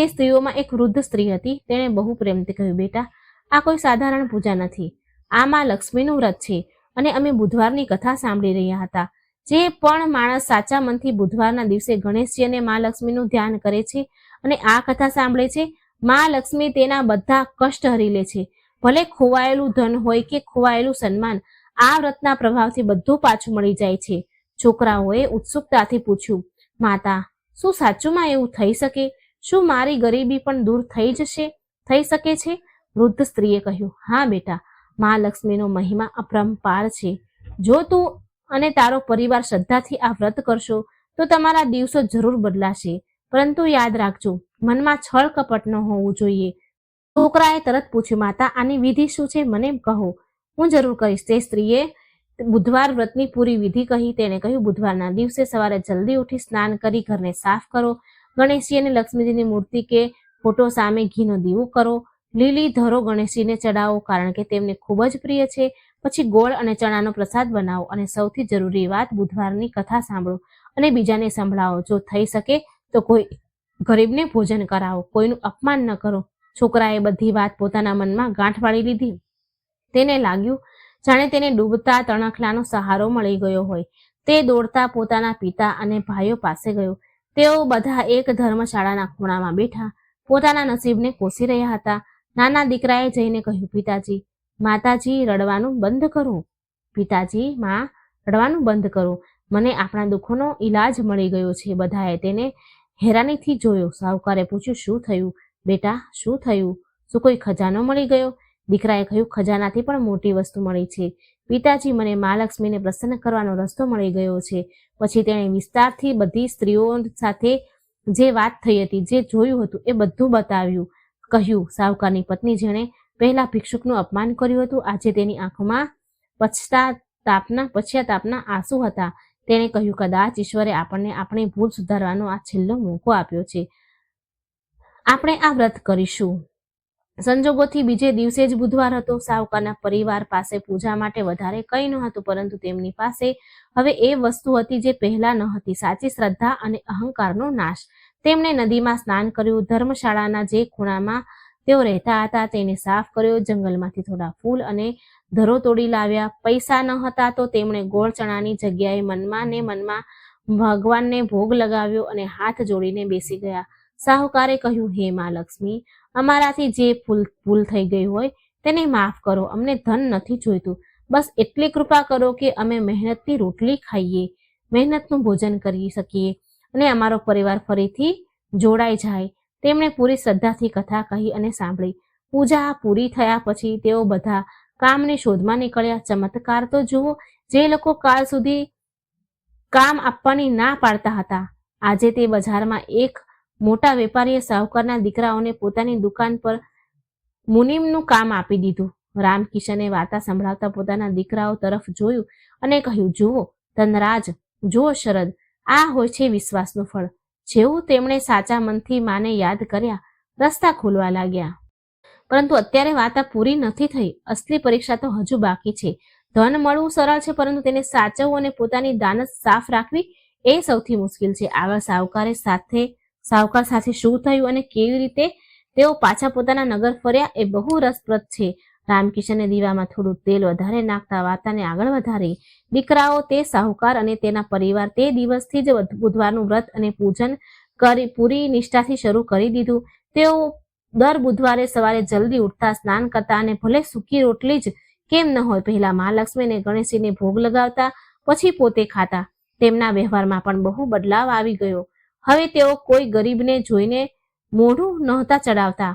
સ્ત્રીઓમાં એક વૃદ્ધ સ્ત્રી હતી. તેણે બહુ પ્રેમથી કહ્યું, બેટા, આ કોઈ સાધારણ પૂજા નથી. આ માં લક્ષ્મીનું વ્રત છે અને અમે બુધવારની કથા સાંભળી રહ્યા હતા. જે પણ માણસ સાચા મનથી બુધવારના દિવસે ગણેશજી અને માં લક્ષ્મીનું ધ્યાન કરે છે અને આ કથા સાંભળે છે, માં લક્ષ્મી તેના બધા કષ્ટ હરી લે છે. ભલે ખોવાયેલું ધન હોય કે ખોવાયેલું સન્માન, આ વ્રતના પ્રભાવથી બધું પાછું મળી જાય છે. છોકરાઓએ ઉત્સુકતાથી પૂછ્યું, માતા, શું સાચુંમાં એવું થઈ શકે? શું મારી ગરીબી પણ દૂર થઈ શકે છે? વૃદ્ધ સ્ત્રીએ કહ્યું, હા બેટા, માં લક્ષ્મીનો મહિમા અપરંપાર છે. જો તું અને તારો પરિવાર શ્રદ્ધાથી આ વ્રત કરશો તો તમારા દિવસો જરૂર બદલાશે. પરંતુ યાદ રાખજો, મનમાં છળ કપટ ન હોવું જોઈએ. છોકરાએ તરત પૂછ્યું, માતા, આની વિધિ શું છે? મને કહો, હું જરૂર કહીશ. તે સ્ત્રીએ બુધવાર વ્રતની પૂરી વિધિ કહી. તેણે કહ્યું, બુધવારના દિવસે સવારે જલ્દી ઉઠી સ્નાન કરી ઘરને સાફ કરો. ગણેશજી અને લક્ષ્મીજીની મૂર્તિ કે ફોટો સામે ઘીનો દીવો કરો. લીલી ધરો ગણેશજીને ચડાવો કારણ કે તેમને ખૂબ જ પ્રિય છે. પછી ગોળ અને ચણાનો પ્રસાદ બનાવો અને સૌથી જરૂરી વાત, બુધવારની કથા સાંભળો અને બીજાને સંભળાવો. જો થઈ શકે તો કોઈ ગરીબને ભોજન કરાવો. કોઈનું અપમાન ન કરો. છોકરાએ બધી વાત પોતાના મનમાં ગાંઠ વાળી લીધી. તેને લાગ્યું જાણે તેને ડૂબતા તણખલાનો સહારો મળી ગયો હોય. તે દોડતા પોતાના પિતા અને ભાઈઓ પાસે ગયો. તેઓ બધા એક ધર્મશાળાના ખૂણામાં બેઠા પોતાના નસીબને કોસી રહ્યા હતા. નાના દીકરાએ જઈને કહ્યું, પિતાજી, માતાજી, રડવાનું બંધ કરો. પિતાજી, માં, રડવાનું બંધ કરો. મને આપણા દુઃખોનો ઈલાજ મળી ગયો છે. બધાએ તેને હેરાનીથી જોયો. સાહુકારે પૂછ્યું, શું થયું બેટા, શું થયું? શું કોઈ ખજાનો મળી ગયો? દીકરાએ કહ્યું, ખજાનાથી પણ મોટી વસ્તુ મળી છે. પિતાજી, મને મા લક્ષ્મીને પ્રસન્ન કરવાનો રસ્તો મળી ગયો છે. પછી તેણે વિસ્તારથી બધી સ્ત્રીઓ સાથે જે વાત થઈ હતી, જે જોયું હતું, એ બધું બતાવ્યું. કહ્યું, સાહુકારની પત્ની, જેણે પહેલા ભિક્ષુકનું અપમાન કર્યું હતું, આજે તેની આંખોમાં પશ્ચાતાપના આંસુ હતા. તેણે કહ્યું, કદાચ ઈશ્વરે આપણને આપણી ભૂલ સુધારવાનો આ છેલ્લો મોકો આપ્યો છે. આપણે આ વ્રત કરીશું. સંજોગોથી બીજે દિવસે જ બુધવાર હતો. સાહુકારના પરિવાર પાસે પૂજા માટે વધારે કંઈ ન હતું, પરંતુ તેમની પાસે હવે એ વસ્તુ હતી જે પહેલા ન હતી, સાચી શ્રદ્ધા અને અહંકારનો નાશ. તેમણે નદીમાં સ્નાન કર્યું. ધર્મશાળાના જે ખૂણામાં તેઓ રહેતા હતા તેને સાફ કર્યો. જંગલમાંથી થોડા ફૂલ અને ધરો તોડી લાવ્યા. પૈસા ન હતા તો તેમણે ગોળ ચણાની જગ્યાએ મનમાં ને મનમાં ભગવાનને ભોગ લગાવ્યો અને હાથ જોડીને બેસી ગયા. સાહુકારે કહ્યું, હે માં લક્ષ્મી, અમારાથી જે ભૂલ થઈ ગઈ હોય તેને માફ કરો. અમને ધન નથી જોઈતું. બસ એટલી કૃપા કરો કે અમે મહેનતની રોટલી ખાઈએ, મહેનતનું ભોજન કરી શકીએ અને અમારો પરિવાર ફરીથી જોડાઈ જાય. તેમણે પૂરી શ્રદ્ધાથી કથા કહી અને સાંભળી. પૂજા પૂરી થયા પછી તેઓ બધા કામની શોધમાં નીકળ્યા. ચમત્કાર તો જુઓ, જે લોકો કાલ સુધી કામ આપવાની ના પાડતા હતા, આજે તે બજારમાં એક મોટા વેપારીએ સાહુકારના દીકરાઓને પોતાની દુકાન પર મુનિમનું કામ આપી દીધું. રામકિશને વાર્તા સંભળાવતા પોતાના દીકરાઓ તરફ જોયું અને કહ્યું, જુઓ ધનરાજ, જુઓ શરદ, આ હોય છે વિશ્વાસનું ફળ. જેવું તેમણે સાચા મનથી માને યાદ કર્યા, રસ્તા ખોલવા લાગ્યા. પરંતુ અત્યારે વાર્તા પૂરી નથી થઈ. અસલી પરીક્ષા તો હજુ બાકી છે. ધન મળવું સરળ છે, પરંતુ તેને સાચવવું અને પોતાની દાનત સાફ રાખવી એ સૌથી મુશ્કેલ છે. આગળ સાહુકાર સાથે શું થયું અને કેવી રીતે તેઓ પાછા પોતાના નગર ફર્યા એ બહુ રસપ્રદ છે. રામકિશને દીવામાં થોડું તેલ વધારે નાખતા વાર્તાને આગળ વધારી. દીકરાઓ, તે સાહુકાર અને તેના પરિવાર તે દિવસથી જ બુધવારનું વ્રત અને પૂજન પૂરી નિષ્ઠાથી શરૂ કરી દીધું. તેઓ દર બુધવારે સવારે જલ્દી ઉઠતા, સ્નાન કરતા અને ભલે સૂકી રોટલી જ કેમ ન હોય, પહેલા મહાલક્ષ્મી અને ગણેશજીને ભોગ લગાવતા, પછી પોતે ખાતા. તેમના વ્યવહારમાં પણ બહુ બદલાવ આવી ગયો. હવે તેઓ કોઈ ગરીબને જોઈને મોઢું નહોતા ચડાવતા,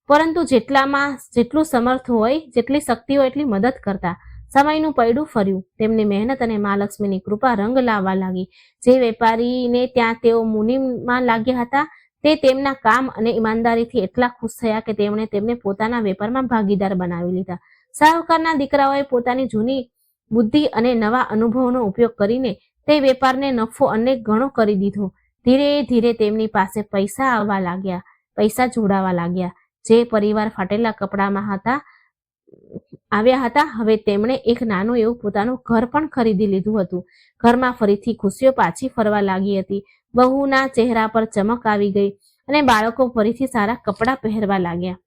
પરંતુ જેટલું સમર્થ હોય, જેટલી શક્તિ હોય એટલી મદદ કરતા. સમયનું પૈડું ફર્યું. તેમની મહેનત અને મહાલક્ષ્મીની કૃપા રંગ લાવવા લાગી. જે વેપારીને ત્યાં તેઓ મુનિમાં લાગ્યા હતા, તે તેમના કામ અને ઈમાનદારીથી એટલા ખુશ થયા કે તેમણે તેમને પોતાના વેપારમાં ભાગીદાર બનાવી લીધા. સાહુકારના દીકરાઓએ પોતાની જૂની બુદ્ધિ અને નવા અનુભવનો ઉપયોગ કરીને તે વેપારને નફો અનેક ગણો કરી દીધો. ધીરે ધીરે તેમની પાસે પૈસા આવવા લાગ્યા, પૈસા જોડાવા લાગ્યા. જે પરિવાર ફાટેલા કપડામાં આવ્યા હતા, હવે તેમણે એક નાનું એવું પોતાનું ઘર પણ ખરીદી લીધું હતું. ઘરમાં ફરીથી ખુશીઓ પાછી ફરવા લાગી હતી. વહુના ચહેરા પર ચમક આવી ગઈ અને બાળકો ફરીથી સારા કપડાં પહેરવા લાગ્યા.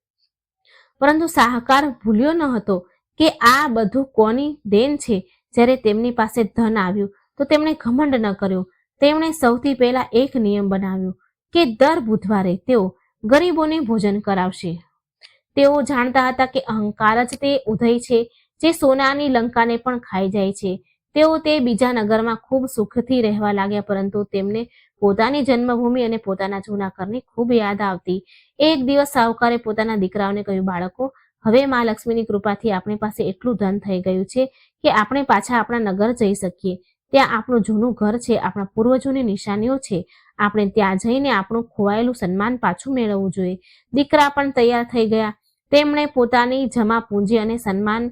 પરંતુ શાહુકાર ભૂલ્યો ન હતો કે આ બધું કોની દેન છે. જ્યારે તેમની પાસે ધન આવ્યું તો તેમણે ઘમંડ ન કર્યો. તેમણે સૌથી પહેલા એક નિયમ બનાવ્યો કે દર બુધવારે તેઓ ગરીબોને ભોજન કરાવશે. તેઓ જાણતા હતા કે અહંકાર જ તે ઉદય છે જે સોનાની લંકાને પણ ખાઈ જાય છે. તેઓ તે બીજા નગરમાં ખૂબ સુખથી રહેવા લાગ્યા, પરંતુ તેમને પોતાની જન્મભૂમિ અને પોતાના જૂના ઘરની ખૂબ યાદ આવતી. એક દિવસ શાહુકારે પોતાના દીકરાઓને કહ્યું, બાળકો, હવે મા લક્ષ્મીની કૃપાથી આપણી પાસે એટલું ધન થઈ ગયું છે કે આપણે પાછા આપણા નગર જઈ શકીએ. ત્યાં આપણું જૂનું ઘર છે, આપણા પૂર્વજોની નિશાનીઓ છે. આપણે ત્યાં જઈને આપણું ખોવાયેલું સન્માન પાછું મેળવવું જોઈએ. દીકરા પણ તૈયાર થઈ ગયા. તેમણે પોતાની જમા પૂંજી અને સામાન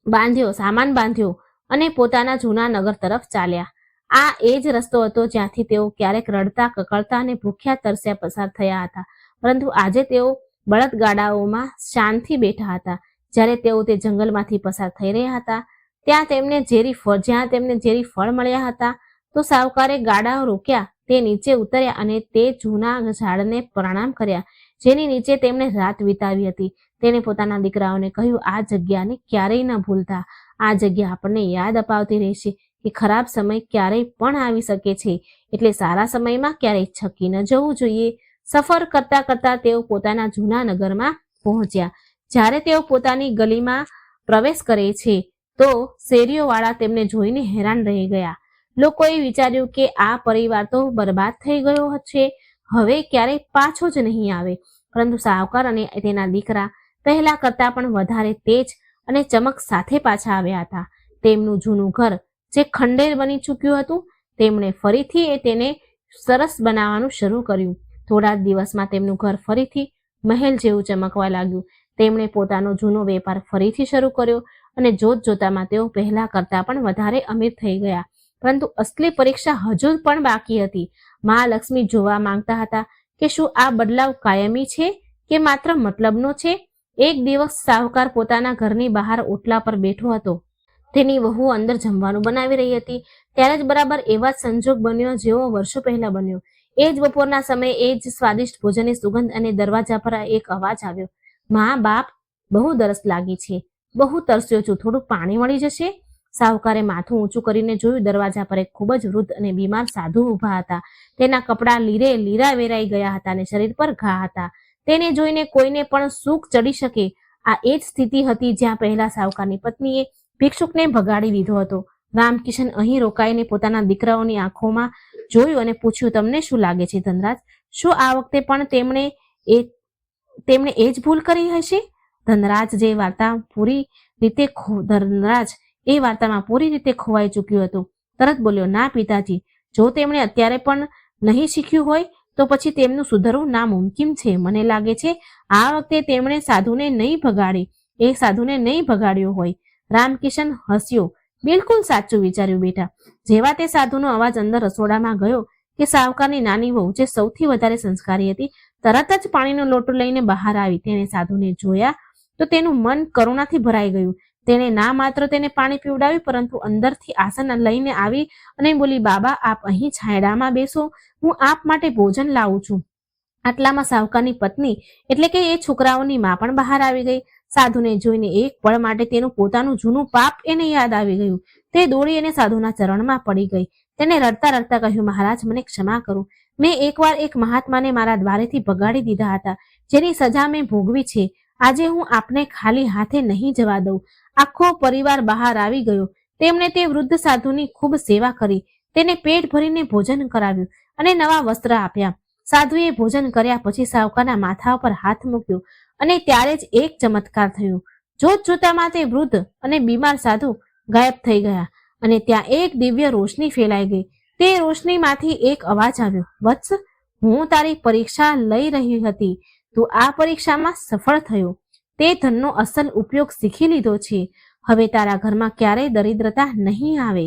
બાંધ્યો અને પોતાના જૂના નગર તરફ ચાલ્યા. આ એ જ રસ્તો હતો જ્યાંથી તેઓ ક્યારેક રડતા, કકળતા અને ભૂખ્યા તરસ્યા પસાર થયા હતા. પરંતુ આજે તેઓ બળદગાડાઓમાં શાનથી બેઠા હતા. જ્યારે તેઓ તે જંગલમાંથી પસાર થઈ રહ્યા હતા, જ્યાં તેમને ઝેરી ફળ મળ્યા હતા, તો શાહુકારે ગાડાઓ રોક્યા. તે નીચે ઉતર્યા અને તે જૂના ઝાડને પ્રણામ કર્યા જેની નીચે તેમણે રાત વિતાવી હતી. તેણે પોતાના દીકરાઓને કહ્યું, આ જગ્યાને ક્યારેય ન ભૂલતા. આ જગ્યા આપણને યાદ અપાવતી રહેશે કે ખરાબ સમય ક્યારેય પણ આવી શકે છે, એટલે સારા સમયમાં ક્યારેય છકી ન જવું જોઈએ. સફર કરતા કરતા તેઓ પોતાના જૂના નગરમાં પહોંચ્યા. જ્યારે તેઓ પોતાની ગલીમાં પ્રવેશ કરે છે તો શેરીઓવાળા તેમને જોઈને હેરાન રહી ગયા. લોકોએ વિચાર્યું કે આ પરિવાર તો બરબાદ થઈ ગયો છે, હવે ક્યારેય પાછો જ નહીં આવે. પરંતુ શાહુકાર અને તેના દીકરા પહેલા કરતા પણ વધારે તેજ અને ચમક સાથે પાછા આવ્યા હતા. તેમનું જૂનું ઘર જે ખંડેર બની ચૂક્યું હતું, તેમણે ફરીથી તેને સરસ બનાવવાનું શરૂ કર્યું. થોડા દિવસમાં તેમનું ઘર ફરીથી મહેલ જેવું ચમકવા લાગ્યું. તેમણે પોતાનો જૂનો વેપાર ફરીથી શરૂ કર્યો અને જોતજોતામાં તેઓ પહેલા કરતા પણ વધારે અમીર થઈ ગયા. પરંતુ અસલી પરીક્ષા હજુ પણ બાકી હતી. મા લક્ષ્મી જોવા માંગતા હતા કે શું આ બદલાવ કાયમી છે કે માત્ર મતલબનો છે. એક દિવસ શાહુકાર પોતાના ઘરની બહાર ઓટલા પર બેઠો હતો. તેની વહુ અંદર જમવાનું બનાવી રહી હતી. ત્યારે જ બરાબર એવા જ સંજોગ બન્યો જેવો વર્ષો પહેલા બન્યો. એ જ બપોરના સમયે એ જ સ્વાદિષ્ટ ભોજનની સુગંધ અને દરવાજા પર એક અવાજ આવ્યો, મા બાપ, બહુ તરસ લાગી છે, બહુ તરસ્યો છું, થોડું પાણી મળી જશે? શાહુકારે માથું ઊંચું કરીને જોયું. દરવાજા પર એક ખૂબ જ વૃદ્ધ અને બીમાર સાધુ ઊભા હતા. તેના કપડાં લીરા વેરાઈ ગયા હતા અને શરીર પર ઘા હતા. તેને જોઈને કોઈને પણ સૂગ ચડી શકે. આ એ જ સ્થિતિ હતી જ્યાં પહેલા શાહુકારની પત્નીએ ભિક્ષુકને ભગાડી દીધો હતો. રામકિશન અહીં રોકાઈને પોતાના દીકરાઓની આંખોમાં જોયું અને પૂછ્યું, તમને શું લાગે છે ધનરાજ, શું આ વખતે પણ તેમણે એ જ ભૂલ કરી હશે? ધનરાજ એ વાર્તામાં પૂરી રીતે ખોવાઈ ચૂક્યું હતું. તરત બોલ્યો, ના પિતાજી, જો તેમણે અત્યારે પણ નહીં શીખ્યું હોય તો પછી તેમનું સુધરવું નામુમકિન છે. મને લાગે છે આ વખતે તેમણે સાધુને નહીં ભગાડ્યો હોય. રામકિશન હસ્યો. બિલકુલ સાચું વિચાર્યું બેટા. જેવા તે સાધુનો અવાજ અંદર રસોડામાં ગયો કે શાહુકારની નાની વહુ, જે સૌથી વધારે સંસ્કારી હતી, તરત જ પાણીનો લોટો લઈને બહાર આવી. તેણે સાધુને જોયા તો તેનું મન કરુણાથી ભરાઈ ગયું. તેણે ના માત્ર તેને પાણી પીવડાવ્યું, પરંતુ અંદરથી આસન લઈને આવી અને બોલી, બાબા, આપ અહીં છાંયડામાં બેસો, હું આપ માટે ભોજન લાવું છું. આટલામાં શાહુકારની પત્ની એટલે કે એ છોકરાઓની માં પણ બહાર આવી ગઈ. સાધુને જોઈને એક પળ માટે તેનું પોતાનું જૂનું પાપ એને યાદ આવી ગયું. તે દોડી અને સાધુના ચરણમાં પડી ગઈ. તેને રડતા રડતા કહ્યું, મહારાજ, મને ક્ષમા કરો. મેં એકવાર એક મહાત્માને મારા દ્વારેથી ભગાડી દીધા હતા, જેની સજા મેં ભોગવી છે. આજે હું આપને ખાલી હાથે નહીં જવા દઉં. આખો પરિવાર બહાર આવી ગયો. તેમણે તે વૃદ્ધ સાધુની ખૂબ સેવા કરી. તેને પેટ ભરીને ભોજન કરાવ્યું અને નવા વસ્ત્ર આપ્યા. સાધુએ ભોજન કર્યા પછી શાહુકારના માથા ઉપર હાથ મૂક્યો અને ત્યારે જ એક ચમત્કાર થયો. જોતજોતામાં તે વૃદ્ધ અને બીમાર સાધુ ગાયબ થઈ ગયા અને ત્યાં એક દિવ્ય રોશની ફેલાઈ ગઈ. તે રોશનીમાંથી એક અવાજ આવ્યો, વત્સ, હું તારી પરીક્ષા લઈ રહી હતી. તું આ પરીક્ષામાં સફળ થયો. તે ધનનો અસલ ઉપયોગ શીખી લીધો છે. હવે તારા ઘરમાં ક્યારેય દરિદ્રતા નહીં આવે.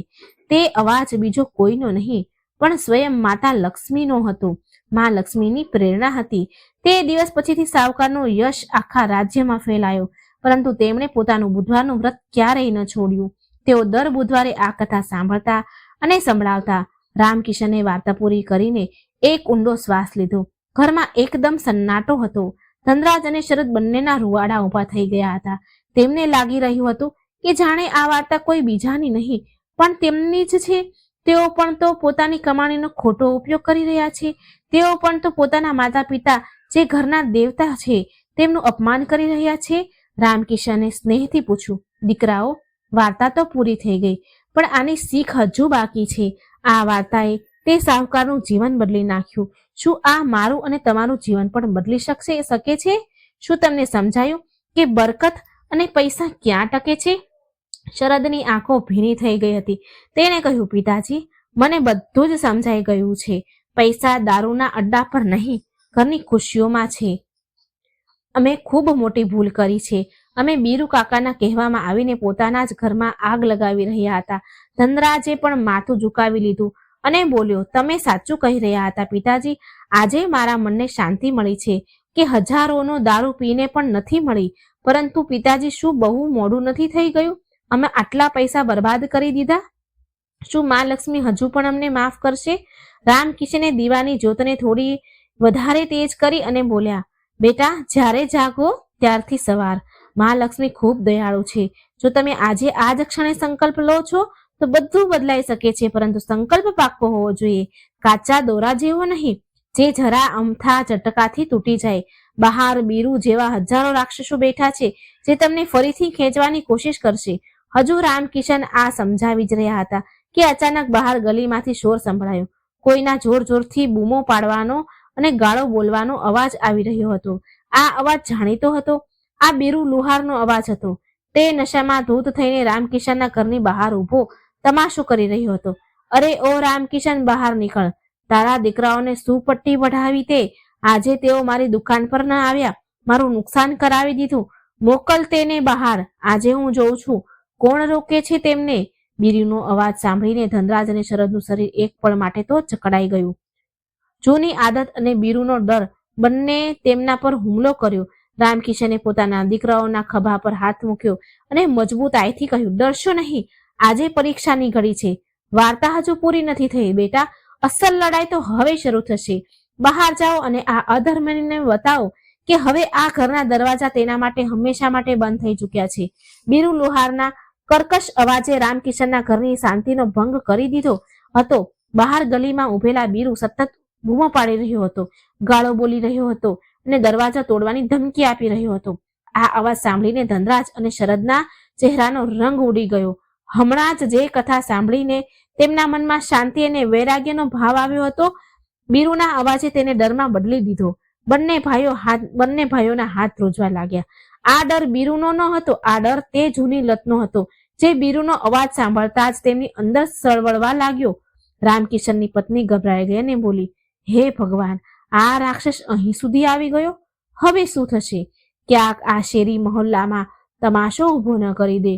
તે અવાજ બીજો કોઈનો નહીં, પણ સ્વયં માતા લક્ષ્મીનો હતો. મા લક્ષ્મીની પ્રેરણા હતી. તે દિવસ પછીથી સાવકારનો યશ આખા રાજ્યમાં ફેલાયો, પરંતુ તેમણે પોતાનું બુધવારનું વ્રત ક્યારેય ન છોડ્યું. તેઓ દર બુધવારે આ કથા સાંભળતા અને સંભળાવતા. રામકિશને વાર્તા પૂરી કરીને એક ઊંડો શ્વાસ લીધો. ઘરમાં એકદમ સન્નાટો હતો. ધનરાજ અને શરદ બંનેના રૂવાડા ઊભા થઈ ગયા હતા. તેમને લાગી રહ્યું હતું કે જાણે આ વાર્તા કોઈ બીજાની નહીં પણ તેમની જ છે. તેઓ પણ તો પોતાની કમાણીનો ખોટો ઉપયોગ કરી રહ્યા છે. તેઓ પણ તો પોતાના માતા પિતા જે ઘરના દેવતા છે તેમનું અપમાન કરી રહ્યા છે. રામકિશને સ્નેહથી પૂછ્યું, દીકરાઓ, વાર્તા તો પૂરી થઈ ગઈ, પણ આની શીખ હજુ બાકી છે. આ વાર્તાએ તે સાહુકારનું જીવન બદલી નાખ્યું. શું આ મારું અને તમારું જીવન પણ બદલી શકે છે? શું તમને સમજાયું કે બરકત અને પૈસા ક્યાં ટકે છે? શરદની આંખો ભીની થઈ ગઈ હતી. તેણે કહ્યું, પિતાજી, મને બધું જ સમજાઈ ગયું છે. પૈસા દારૂના અડ્ડા પર નહીં, ઘરની ખુશીઓમાં છે. અમે ખૂબ મોટી ભૂલ કરી છે. અમે બીરુ કાકાના કહેવામાં આવીને પોતાના જ ઘરમાં આગ લગાવી રહ્યા હતા. ધનરાજે પણ માથું ઝુકાવી લીધું અને બોલ્યો, તમે સાચું કહી રહ્યા હતા પિતાજી. આજે મારા મનને શાંતિ મળી છે કે હજારોનો દારૂ પીને પણ નથી મળી. પરંતુ પિતાજી, શું બહુ મોડું નથી થઈ ગયું? અમે આટલા પૈસા બરબાદ કરી દીધા. શું મા લક્ષ્મી હજુ પણ અમને માફ કરશે? રામકિશને દીવાની જ્યોતને થોડી વધારે તેજ કરી અને બોલ્યા, બેટા, જ્યારે જાગો ત્યારથી સવાર. મહાલક્ષ્મી ખૂબ દયાળુ છે. જો તમે આજે આ જ ક્ષણે સંકલ્પ લો છો તો બધું બદલાઈ શકે છે, પરંતુ સંકલ્પ પાક્કો હોવો જોઈએ, કાચા દોરા જેવો નહીં, જે જરા અમથા ઝટકાથી તૂટી જાય. બહાર બીરુ જેવા હજારો રાક્ષસો બેઠા છે જે તમને ફરીથી ખેંચવાની કોશિશ કરશે. હજુ રામકિશન આ સમજાવી જ રહ્યા હતા કે અચાનક બહાર ગલીમાંથી શોર સંભળાયો. કોઈના જોર જોરથી બૂમો પાડવાનો અને ગાળો બોલવાનો અવાજ આવી રહ્યો હતો. આ અવાજ જાણીતો હતો. આ બીરુ લુહારનો અવાજ હતો. તે નશામાં ધૂત થઈને રામકિશનના ઘરની બહાર ઊભો તમાશો કરી રહ્યો હતો. અરે ઓ રામકિશન, બહાર નીકળ. તારા દીકરાઓને સુપટ્ટી વઢાવી તે. આજે તેઓ મારી દુકાન પર ન આવ્યા, મારું નુકસાન કરાવી દીધું. મોકલ તેને બહાર. આજે હું જોઉં છું કોણ રોકે છે તેમને. બીરુનો અવાજ સાંભળીને ધનરાજ અને શરદનું શરીર એક પળ માટે તો જકડાઈ ગયું. જૂની આદત અને બીરુનો ડર બંને તેમના પર હુમલો કર્યો. રામકિશને પોતાના દીકરાઓના ખભા પર હાથ મૂક્યો અને મજબૂતાઈથી કહ્યું, ડરશો નહીં. આજે પરીક્ષાની ઘડી છે. વાર્તા હજુ પૂરી નથી થઈ બેટા. અસલ લડાઈ તો હવે શરૂ થશે. બહાર જાઓ અને આ અધર્મને બતાવો કે હવે આ ઘરના દરવાજા તેના માટે હંમેશા માટે બંધ થઈ ચૂક્યા છે. બીરુ લુહારના કર્કશ અવાજે રામકિશનના ઘરની શાંતિનો ભંગ કરી દીધો હતો. બહાર ગલીમાં ઉભેલા બીરુ સતત બૂમો પાડી રહ્યો હતો, ગાળો બોલી રહ્યો હતો અને દરવાજા તોડવાની ધમકી આપી રહ્યો હતો. આ અવાજ સાંભળીને ધનરાજ અને શરદના ચહેરાનો રંગ ઉડી ગયો. હમણાં જ જે કથા સાંભળીને તેમના મનમાં શાંતિ અને વૈરાગ્યનો ભાવ આવ્યો હતો, બીરુના અવાજે તેને ડરમાં બદલી દીધો. બંને ભાઈઓના હાથ ધ્રુજવા લાગ્યા. આ ડર બીરુનો ન હતો. આ ડર તે જૂની લતનો હતો જે બીરુનો અવાજ સાંભળતા જ તેમની અંદર સળવળવા લાગ્યો. રામકિશનની પત્ની ગભરાઈ ગઈ અને બોલી, હે ભગવાન, આ રાક્ષસ અહીં સુધી આવી ગયો. હવે શું થશે? ક્યાંક આ શેરી મહોલ્લામાં તમાશો ઊભો ન કરી દે.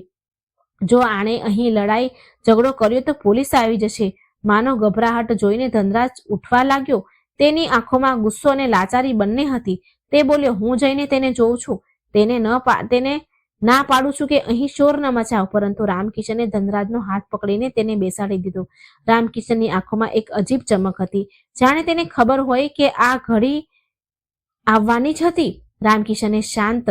જો આણે અહીં લડાઈ ઝઘડો કર્યો તો પોલીસ આવી જશે. માનો ગભરાહટ જોઈને ધનરાજ ઉઠવા લાગ્યો. તેની આંખોમાં ગુસ્સો અને લાચારી બંને હતી. તે બોલ્યો, હું જઈને તેને જોઉં છું. તેને ના પાડું છું કે અહીં શોર ન મચાવ. પરંતુ રામકિશને ધનરાજનો હાથ પકડીને તેને બેસાડી દીધો. રામકિશનની આંખોમાં એક અજીબ ચમક હતી, જાણે તેને ખબર હોય કે આ ઘડી આવવાની જ હતી. રામકિશને શાંત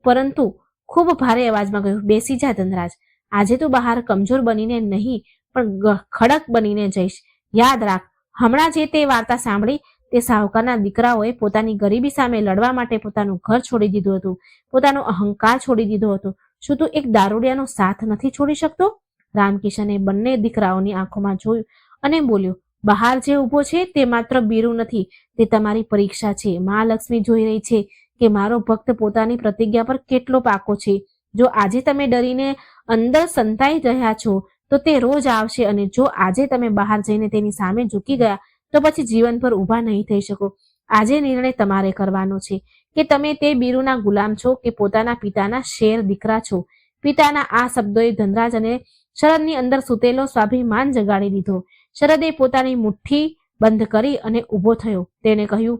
પરંતુ ખૂબ ભારે અવાજમાં કહ્યું, બેસી જા ધનરાજ. આજે તું બહાર કમજોર બનીને નહીં પણ ખડક બનીને જઈશ. યાદ રાખ, હમણાં જે તે વાર્તા સાંભળી તે સાહુકારના દીકરાઓએ પોતાની ગરીબી સામે લડવા માટે પોતાનું ઘર છોડી દીધું હતું, પોતાનો અહંકાર છોડી દીધો હતો. શું તું એક દારૂડિયાનો સાથ નથી છોડી શકતો? રામકિશને બંને દીકરાઓની આંખોમાં જોયું અને બોલ્યો, બહાર જે ઊભો છે તે માત્ર બીરુ નથી, તે તમારી પરીક્ષા છે. મહાલક્ષ્મી જોઈ રહી છે કે મારો ભક્ત પોતાની પ્રતિજ્ઞા પર કેટલો પાકો છે. જો આજે તમે ડરીને અંદર સંતાઈ રહ્યા છો તો તે રોજ આવશે, અને જો આજે તમે બહાર જઈને તેની સામે ઝૂકી ગયા તો પછી જીવન પર ઊભા નહીં થઈ શકો. આજે નિર્ણય તમારે કરવાનો છે કે તમે તે બીરુના ગુલામ છો કે પોતાના પિતાના શેર દીકરા છો. પિતાના આ શબ્દોએ ધનરાજ અને શરદની અંદર સૂતેલો સ્વાભિમાન જગાડી દીધો. શરદે પોતાની મુઠ્ઠી બંધ કરી અને ઊભો થયો. તેણે કહ્યું,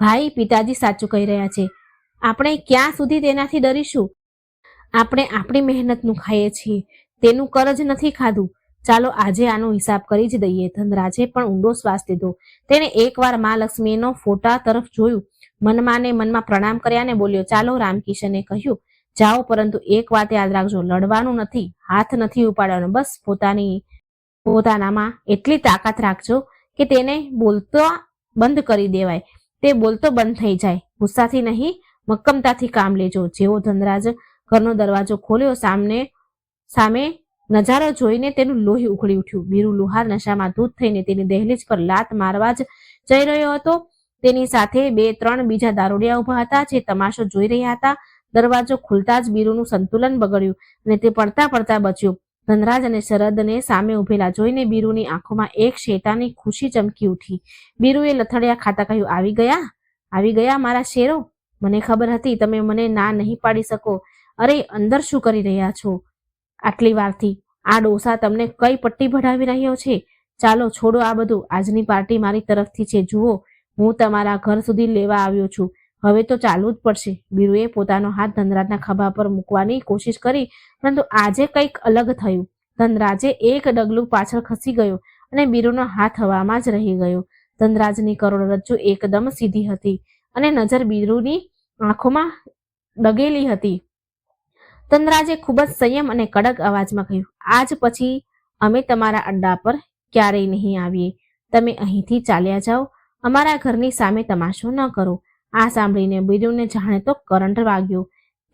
ભાઈ, પિતાજી સાચું કહી રહ્યા છે. આપણે ક્યાં સુધી તેનાથી ડરીશું? આપણે આપણી મહેનતનું ખાઈએ છીએ, તેનું કર જ નથી ખાધું. ચાલો આજે આનો હિસાબ કરી જ દઈએ. ધનરાજે પણ ઊંડો શ્વાસ લીધો. તેણે એકવાર મા લક્ષ્મીનો ફોટા તરફ જોયું, મનમાં ને મનમાં પ્રણામ કર્યા ને બોલ્યો, ચાલો. રામકિશને કહ્યું, જાઓ, પરંતુ એક વાત યાદ રાખજો, લડવાનું નથી, હાથ નથી ઉપાડવાનો. બસ પોતાનામાં એટલી તાકાત રાખજો કે તેને બોલતો બંધ કરી દેવાય, તે બોલતો બંધ થઈ જાય. ગુસ્સાથી નહીં, મક્કમતાથી કામ લેજો. જેવો ધનરાજ ઘરનો દરવાજો ખોલ્યો, સામે નજારો જોઈને તેનું લોહી ઉકળી ઉઠ્યું. બીરુ લુહાર નશામાં ધૂત થઈને તેની દહેલીજ પર લાત મારવા જ જઈ રહ્યો હતો. તેની સાથે 2-3 બીજા દારૂડિયા ઉભા હતા, જે તમાશો જોઈ રહ્યા હતા. દરવાજો ખુલતા જ બીરુનું સંતુલન બગડ્યું અને તે પડતા પડતા બચ્યો. ધનરાજ અને શરદને સામે ઉભેલા જોઈને બીરુની આંખોમાં એક શેતાની ખુશી ચમકી ઉઠી. બીરુએ લથડિયા ખાતા કહ્યું, આવી ગયા મારા શેરો. મને ખબર હતી તમે મને ના નહીં પાડી શકો. અરે, અંદર શું કરી રહ્યા છો આટલી વારથી? આ ડોસા તમને કઈ પટ્ટી ભરાવી રહ્યો છે? ચાલો, છોડો આ બધું. આજની પાર્ટી મારી તરફથી છે. જુઓ, હું તમારા ઘર સુધી લેવા આવ્યો છું. હવે તો ચાલવું જ પડશે. બીરુએ પોતાનો હાથ ધનરાજના ખભા પર મૂકવાની કોશિશ કરી, પરંતુ આજે કંઈક અલગ થયું. ધનરાજે એક ડગલું પાછળ ખસી ગયો અને બીરુનો હાથ હવામાં જ રહી ગયો. ધનરાજની કરોડરજ્જુ એકદમ સીધી હતી અને નજર બીરુની આંખોમાં ડગેલી હતી. ધનરાજે ખૂબ જ સંયમ અને કડક અવાજમાં કહ્યું, આજ પછી અમે તમારા અડ્ડા પર ક્યારેય નહીં આવીએ. તમે અહીંથી ચાલ્યા જાઓ. અમારા ઘરની સામે તમાશો ન કરો. આ સાંભળીને બીરુને જાણે તો કરંટ વાગ્યો.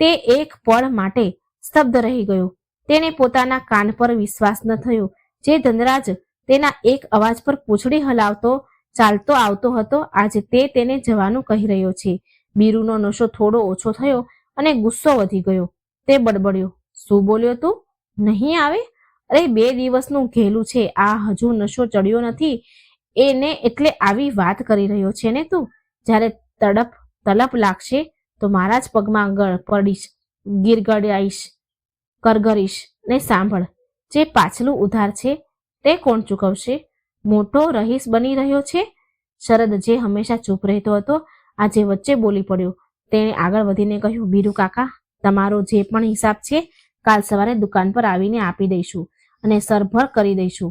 તે એક પળ માટે સ્તબ્ધ રહી ગયો. તેને પોતાના કાન પર વિશ્વાસ ન થયો. જે ધનરાજ તેના એક અવાજ પર પૂંછડી હલાવતો ચાલતો આવતો હતો, આજે તે તેને જવાનું કહી રહ્યો છે. બીરુનો નશો થોડો ઓછો થયો અને ગુસ્સો વધી ગયો. તે બડબડ્યો, શું બોલ્યો તું? નહીં આવે? અરે, 2 દિવસનું ઘેલું છે. આ હજુ નશો ચડ્યો નથી એને એટલે આવી વાત કરી રહ્યો છે ને તું? જ્યારે તલપ લાગશે તો મારા જ પગમાં પડીશ, ગીરગડાઈશ, કરગરીશ. ને સાંભળ, જે પાછલું ઉધાર છે તે કોણ ચૂકવશે? મોટો રહીશ બની રહ્યો છે. શરદ, જે હંમેશા ચૂપ રહેતો હતો, આજે વચ્ચે બોલી પડ્યો. તેણે આગળ વધીને કહ્યું, બીરુ કાકા, તમારો જે પણ હિસાબ છે કાલ સવારે દુકાન પર આવીને આપી દઈશું અને સરભર કરી દઈશું.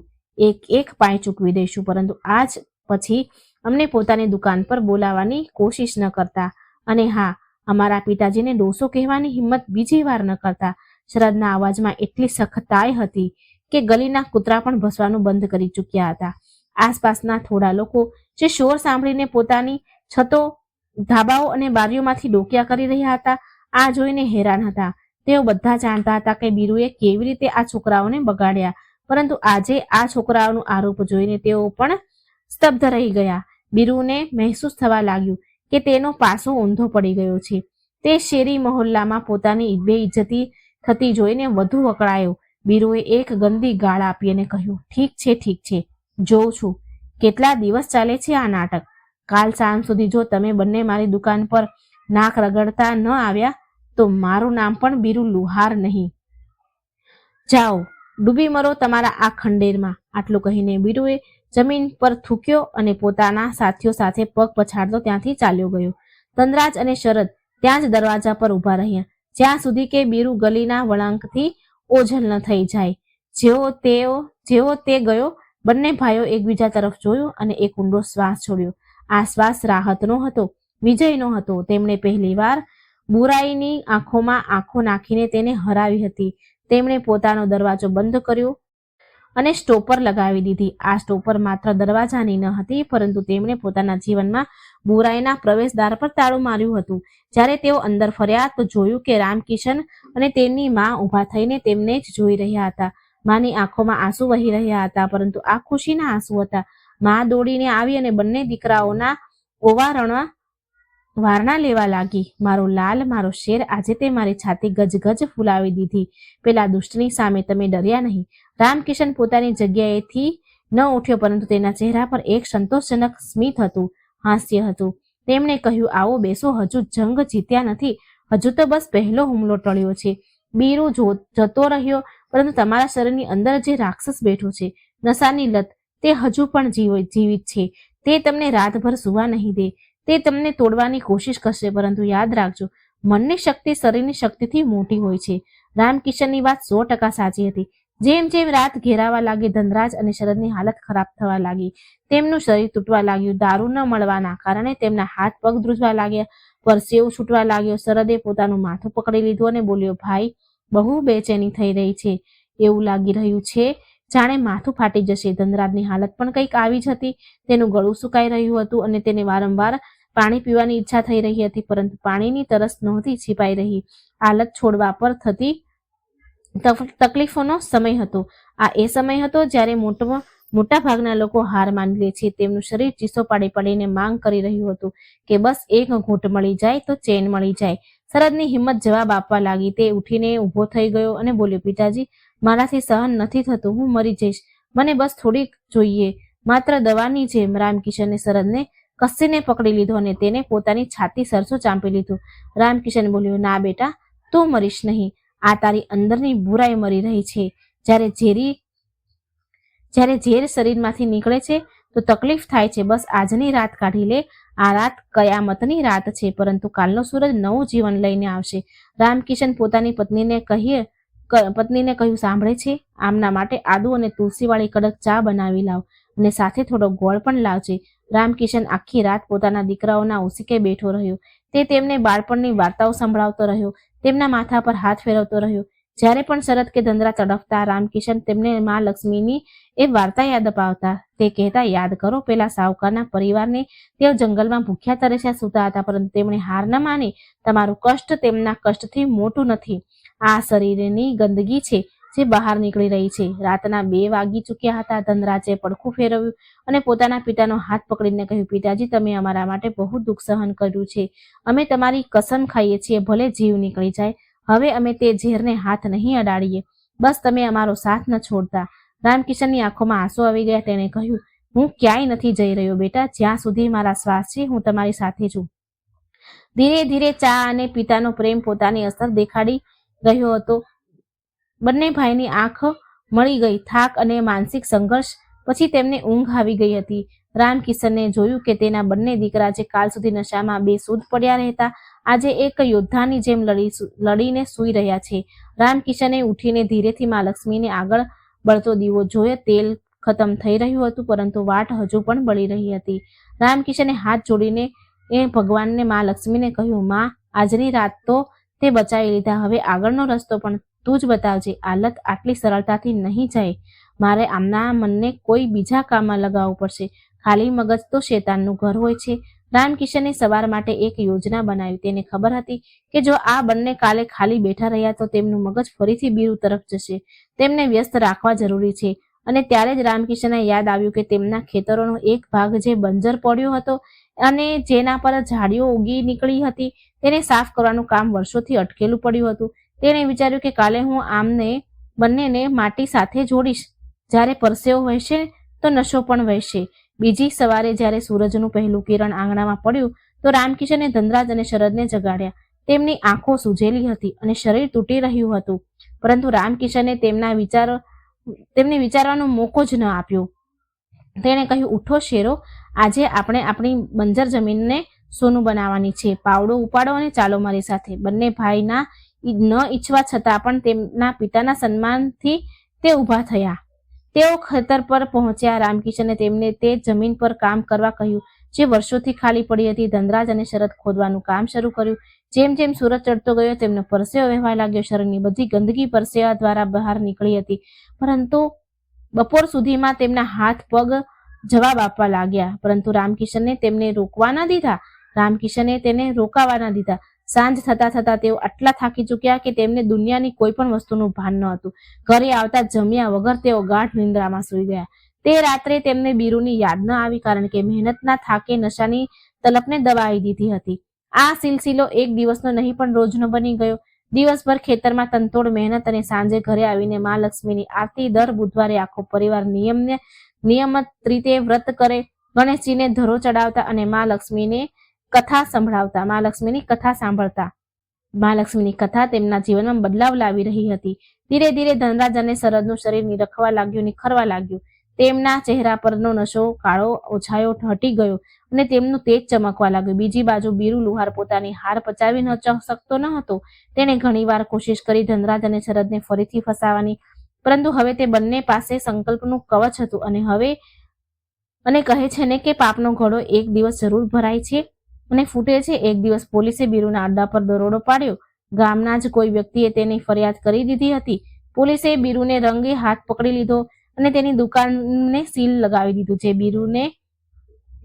એક પાય ચૂકવી દઈશું, પરંતુ આજ પછી અમને પોતાની દુકાન પર બોલાવવાની કોશિશ ન કરતા. અને હા, અમારા પિતાજીને ડોસો કહેવાની હિંમત બીજી વાર ન કરતા. શરદના અવાજમાં એટલી સખતાઈ હતી કે ગલીના કૂતરા પણ ભસવાનું બંધ કરી ચૂક્યા હતા. આસપાસના થોડા લોકો જે શોર સાંભળીને પોતાની છતો, ધાબાઓ અને બારીઓમાંથી ડોકિયા કરી રહ્યા હતા, આ જોઈને હેરાન હતા. તેઓ બધા જાણતા હતા કે બીરુએ કેવી રીતે આ છોકરાઓને બગાડ્યા, પરંતુ આજે આ છોકરાઓનું આરોપ જોઈને તેઓ પણ સ્તબ્ધ રહી ગયા. બીરુને મહેસૂસ થવા લાગ્યું કે તેનો પાસો ઊંધો પડી ગયો છે. તે શેરી મહોલ્લામાં પોતાની બેઇજ્જતી થતી જોઈને વધુ વકળાયો. બીરુએ એક ગંદી ગાળ આપી અને કહ્યું, ઠીક છે, જોઉં છું કેટલા દિવસ ચાલે છે આ નાટક. કાલ સાંજ સુધી જો તમે બંને મારી દુકાન પર નાક રગડતા ન આવ્યા તો મારું નામ પણ બીરુ લુહાર નહીં. જાઓ, ડૂબી મરો તમારા આ ખંડેરમાં. આટલું કહીને બીરુએ જમીન પર થૂક્યો અને પોતાના સાથીઓ સાથે પગ પછાડતો ત્યાંથી ચાલ્યો ગયો. ધનરાજ અને શરદ ત્યાં જ દરવાજા પર ઊભા રહ્યા, જ્યાં સુધી કે બીરુ ગલીના વળાંકથી ઓझल ન થઈ જાય. જેવો તે ગયો, બંને ભાઈઓ એકબીજા તરફ જોયું અને એક ઊંડો શ્વાસ છોડ્યો. આ શ્વાસ રાહતનો હતો, વિજયનો હતો. તેમણે પહેલીવાર બુરાઈની આંખોમાં આંખો નાખીને તેને હરાવી હતી. તેમણે પોતાનો દરવાજો બંધ કર્યો અને સ્ટોપર લગાવી દીધી. આ સ્ટોપર માત્ર દરવાજાની ન હતી, પરંતુ તેમણે પોતાના જીવનમાં બુરાઈના પ્રવેશદ્વાર પર તાળું માર્યું હતું. જ્યારે તેઓ અંદર ફર્યા તો જોયું કે રામકિશન અને તેની માં ઊભા થઈને તેમને જ જોઈ રહ્યા હતા. માની આંખોમાં આંસુ વહી રહ્યા હતા, પરંતુ આ ખુશીના આંસુ હતા. માં દોડીને આવી અને બંને દીકરાઓના ઓવારણમાં વારણા લેવા લાગી. મારો લાલ, મારો શેર, આજે તે મારી છાતી ગજગજ ફૂલાવી દીધી. પેલા દુષ્ટની સામે તમે ડર્યા નહીં. રામકિશન પોતાની જગ્યાએથી ન ઉઠ્યો, પરંતુ તેના ચહેરા પર એક સંતોષજનક સ્મિત હતું, હાસ્ય હતું. તેમણે કહ્યું, આવો બેસો, હજુ જંગ જીત્યા નથી, હજુ તો બસ પહેલો હુમલો ટળ્યો છે. બીરુ જતો રહ્યો, પરંતુ તમારા શરીરની અંદર જે રાક્ષસ બેઠો છે, નશાની લત તે હજુ પણ જીવિત છે. તે તમને રાતભર સુવા નહીં દે. તે તમને તોડવાની કોશિશ કરશે, પરંતુ યાદ રાખજો, મનની શક્તિ શરીરની શક્તિથી મોટી હોય છે. રામકિશનની વાત 100% સાચી હતી. જેમ જેમ રાત ઘેરાવા લાગી, ધનરાજ અને શરદની હાલત ખરાબ થવા લાગી. તેમનું શરીર તૂટવા લાગ્યું. દારૂ ન મળવાના કારણે તેમના હાથ પગ ધ્રુજવા લાગ્યા, પરસેવો છૂટવા લાગ્યો. શરદે પોતાનું માથું પકડી લીધું અને બોલ્યો, ભાઈ, બહુ બેચેની થઈ રહી છે. એવું લાગી રહ્યું છે જાણે માથું ફાટી જશે. ધનરાજની હાલત પણ કંઈક આવી જ હતી. તેનું ગળું સુકાઈ રહ્યું હતું અને તેને વારંવાર પાણી પીવાની ઈચ્છા થઈ રહી હતી, પરંતુ પાણીની તરસ નહોતી છીપાઈ રહી. હાલત છોડવા પર થતી તકલીફોનો સમય હતો. આ એ સમય હતો જ્યારે મોટા ભાગના લોકો હાર માની લે છે. તેમનું શરીર ચીસો પાડી પાડીને માંગ કરી રહ્યું હતું કે બસ એક ઘૂંટ મળી જાય તો ચેન મળી જાય. શરદની હિંમત જવાબ આપવા લાગી. તે ઉઠીને ઊભો થઈ ગયો અને બોલ્યો, પિતાજી, મારાથી સહન નથી થતું. હું મરી જઈશ. મને બસ થોડીક જોઈએ, માત્ર દવાની જેમ. રામકિશને શરદને કસીને પકડી લીધો અને તેને પોતાની છાતી સરસો ચાંપી લીધું. રામકિશન બોલ્યો, ના બેટા, તું મરીશ નહીં. આ તારી અંદરની બુરાઈ મરી રહી છે. જ્યારે ઝેર શરીરમાંથી નીકળે છે તો તકલીફ થાય છે. બસ આજની રાત કાઢી લે. આ રાત કયામતની રાત છે, પરંતુ કાલનો સૂરજ નવું જીવન લઈને આવશે. રામકિશન પોતાની પત્નીને કહ્યું, સાંભળે છે? આમના માટે આદુ અને તુલસીવાળી કડક ચા બનાવી લાવ અને સાથે થોડો ગોળ પણ લાવજે. રામકિશન આખી રાત પોતાના દીકરાઓના ઓશિકે બેઠો રહ્યો. તે તેમને બાળપણની વાર્તાઓ સંભળાવતો રહ્યો, તેમના માથા પર હાથ ફેરવતો રહ્યો. જ્યારે પણ શરદ કે ધનરા તડફતા, રામકિશન તેમને મા લક્ષ્મીની એ વાર્તા યાદ અપાવતા. તે કહેતા, યાદ કરો, પેલા સાવકારના પરિવારને. તેઓ જંગલમાં ભૂખ્યા તરસ્યા સૂતા હતા, પરંતુ તેમણે હાર ન માની. તમારું કષ્ટ તેમના કષ્ટથી મોટું નથી. આ શરીરની ગંદકી છે જે બહાર નીકળી રહી છે. રાતના 2 વાગી ચૂક્યા હતા. ધનરાજે પડખું ફેરવ્યું અને પોતાના પિતાનો હાથ પકડીને કહ્યું, પિતાજી, તમે અમારા માટે બહુ દુઃખ સહન કર્યું છે. અમે તમારી કસમ ખાઈએ છીએ, ભલે જીવ નીકળી જાય. હવે અમે તે ઝેરને હાથ નહીં અડાડીએ. બસ તમે અમારો સાથ ન છોડતા. રામકિશનની આંખોમાં આંસુ આવી ગયા. તેણે કહ્યું, હું ક્યાંય નથી જઈ રહ્યો બેટા. જ્યાં સુધી મારા શ્વાસ છે, હું તમારી સાથે છું. ધીરે ધીરે ચા અને પિતાનો પ્રેમ પોતાની અસર દેખાડી રહ્યો હતો. બંને ભાઈની આંખ મળી ગઈ. થાક અને માનસિક સંઘર્ષ પછી તેમને ઊંઘ આવી ગઈ હતી. રામકિશને જોયું કે તેના બંને દીકરા, જે કાલ સુધી નશામાં બેસૂદ પડ્યા રહેતા, આજે એક યોદ્ધાની જેમ લડીને સૂઈ રહ્યા છે. રામકિશને ઉઠીને ધીરેથી મા લક્ષ્મીને આગળ બળતો દીવો જોયો. તેલ ખતમ થઈ રહ્યું હતું, પરંતુ વાટ હજુ પણ બળી રહી હતી. રામકિશને હાથ જોડીને ભગવાનને, મા લક્ષ્મીને કહ્યું, માં, આજની રાત તો તે બચાવી લીધા. હવે આગળનો રસ્તો પણ તું જ બતાવજે. હાલત આટલી સરળતાથી નહીં જાય. મારે આમના મનને કોઈ બીજા કામમાં લગાવવું પડશે. ખાલી મગજ તો શેતાનનું ઘર હોય છે. રામકિશને સવાર માટે એક યોજના બનાવી. તેને ખબર હતી કે જો આ બંને કાલે ખાલી બેઠા રહ્યા તો તેમનું મગજ ફરીથી બીરુ તરફ જશે. તેમને વ્યસ્ત રાખવા જરૂરી છે. અને ત્યારે જ રામકિશને યાદ આવ્યું કે તેમના ખેતરોનો એક ભાગ જે બંજર પડ્યો હતો અને જેના પર ઝાડીઓ ઉગી નીકળી હતી, તેને સાફ કરવાનું કામ વર્ષોથી અટકેલું પડ્યું હતું. તેણે વિચાર્યું કે કાલે હું આમને બંનેને માટી સાથે જોડીશ. જ્યારે પરસેવો વહેશે તો નશો પણ વહેશે. બીજી સવારે જ્યારે સૂરજનું પહેલું કિરણ આંગણામાં પડ્યું તો રામકિશને ધનરાજ અને શરદને જગાડ્યા. તેમની આંખો સૂજેલી હતી અને શરીર તૂટી રહ્યું હતું, પરંતુ રામકિશને તેમને વિચારવાનો મોકો જ ન આપ્યો. તેણે કહ્યું, ઉઠો શેરો, આજે આપણે આપણી બંજર જમીનને સોનું બનાવવાની છે. પાવડો ઉપાડો અને ચાલો મારી સાથે. બંને ભાઈના ન ઈચ્છવા છતાં પણ તેમના પિતાના સન્માનથી તે ઊભા થયા. તેઓ ખેતર પર પહોંચ્યા. રામકિશને તેમને તે જમીન પર કામ કરવા કહ્યું જે વર્ષોથી ખાલી પડી હતી. ધનરાજ અને શરદ ખોદવાનું કામ શરૂ કર્યું. જેમ જેમ સૂરજ ચડતો ગયો, તેમનો પરસેવો વહેવા લાગ્યો. શરીરની બધી ગંદકી પરસેવા દ્વારા બહાર નીકળી હતી, પરંતુ બપોર સુધીમાં તેમના હાથ પગ જવાબ આપવા લાગ્યા. પરંતુ રામકિશને તેમને રોકાવા ન દીધા. સાંજ થતા થતા તેઓ આટલા થાકી ચૂક્યા કે તેમને દુનિયાની કોઈ પણ વસ્તુનું ભાન ન હતું. ઘરે આવતા જમ્યા વગર તેઓ ગાઢ નિંદ્રામાં સૂઈ ગયા. તે રાત્રે તેમને બીરુની યાદ ન આવી, કારણ કે મહેનતના થાકે નશાની તલપને દબાવી દીધી હતી. આ સિલસિલો એક દિવસનો નહીં પણ રોજનો બની ગયો. દિવસભર ખેતરમાં તનતોડ મહેનત અને સાંજે ઘરે આવીને મા લક્ષ્મીની આરતી. દર બુધવારે આખો પરિવાર નિયમિત રીતે વ્રત કરે, ગણેશજીને ધરો ચડાવતા અને મા લક્ષ્મીની કથા સાંભળતા. મા લક્ષ્મીની કથા તેમના જીવનમાં બદલાવ લાવી રહી હતી. ધીરે ધીરે ધનરાજ અને શરદનું શરીર નિખરવા લાગ્યું. તેમના ચહેરા પરનો નશો કાળો ઓછાયો હટી ગયો અને તેમનું તેજ ચમકવા લાગ્યું. બીજી બાજુ બીરુ લુહાર પોતાની હાર પચાવી ન શકતો ન હતો. તેણે ઘણીવાર કોશિશ કરી ધનરાજ અને શરદને ફરીથી ફસાવાની, પરંતુ હવે તે બંને પાસે સંકલ્પનું કવચ હતું અને કહે છે ને કે પાપનો ઘડો એક દિવસ જરૂર ભરાય છે અને ફૂટે છે. એક દિવસ પોલીસે બીરુના અડ્ડા પર દરોડો પાડ્યો. ગામના જ કોઈ વ્યક્તિએ તેની ફરિયાદ કરી દીધી હતી. પોલીસે બીરુને રંગે હાથ પકડી લીધો અને તેની દુકાનને સીલ લગાવી દીધું છે.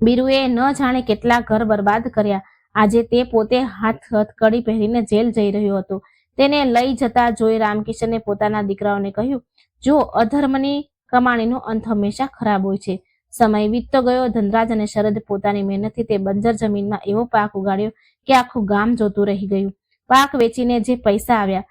બીરુએ ન જાણે કેટલા ઘર બરબાદ કર્યા. આજે તે પોતે હથકડી પહેરીને જેલ જઈ રહ્યો હતો. તેને લઈ જતા જોઈ રામકિશને પોતાના દીકરાઓને કહ્યું, જો અધર્મની કમાણીનો અંત હંમેશા ખરાબ હોય છે. સમય વીતતો ગયો. ધનરાજ અને શરદ પોતાની મહેનતથી તે બંજર જમીનમાં એવો પાક ઉગાડ્યો કે આખું ગામ જોતું રહી ગયું. પાક વેચીને જે પૈસા આવ્યા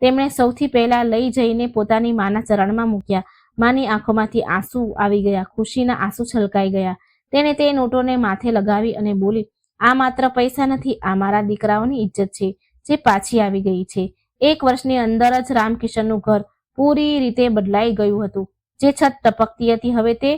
તેમણે સૌથી પહેલા લઈ જઈને પોતાની માના ચરણમાં મૂક્યા. માની આંખોમાંથી આંસુ આવી ગયા, ખુશીના આંસુ છલકાઈ ગયા. તેણે તે નોટોને માથે લગાવી અને બોલી, આ માત્ર પૈસા નથી, આ મારા દીકરાઓની ઇજ્જત છે જે પાછી આવી ગઈ છે. 1 વર્ષની અંદર જ રામકિશનનું ઘર પૂરી રીતે બદલાઈ ગયું હતું. જે છત ટપકતી હતી હવે તે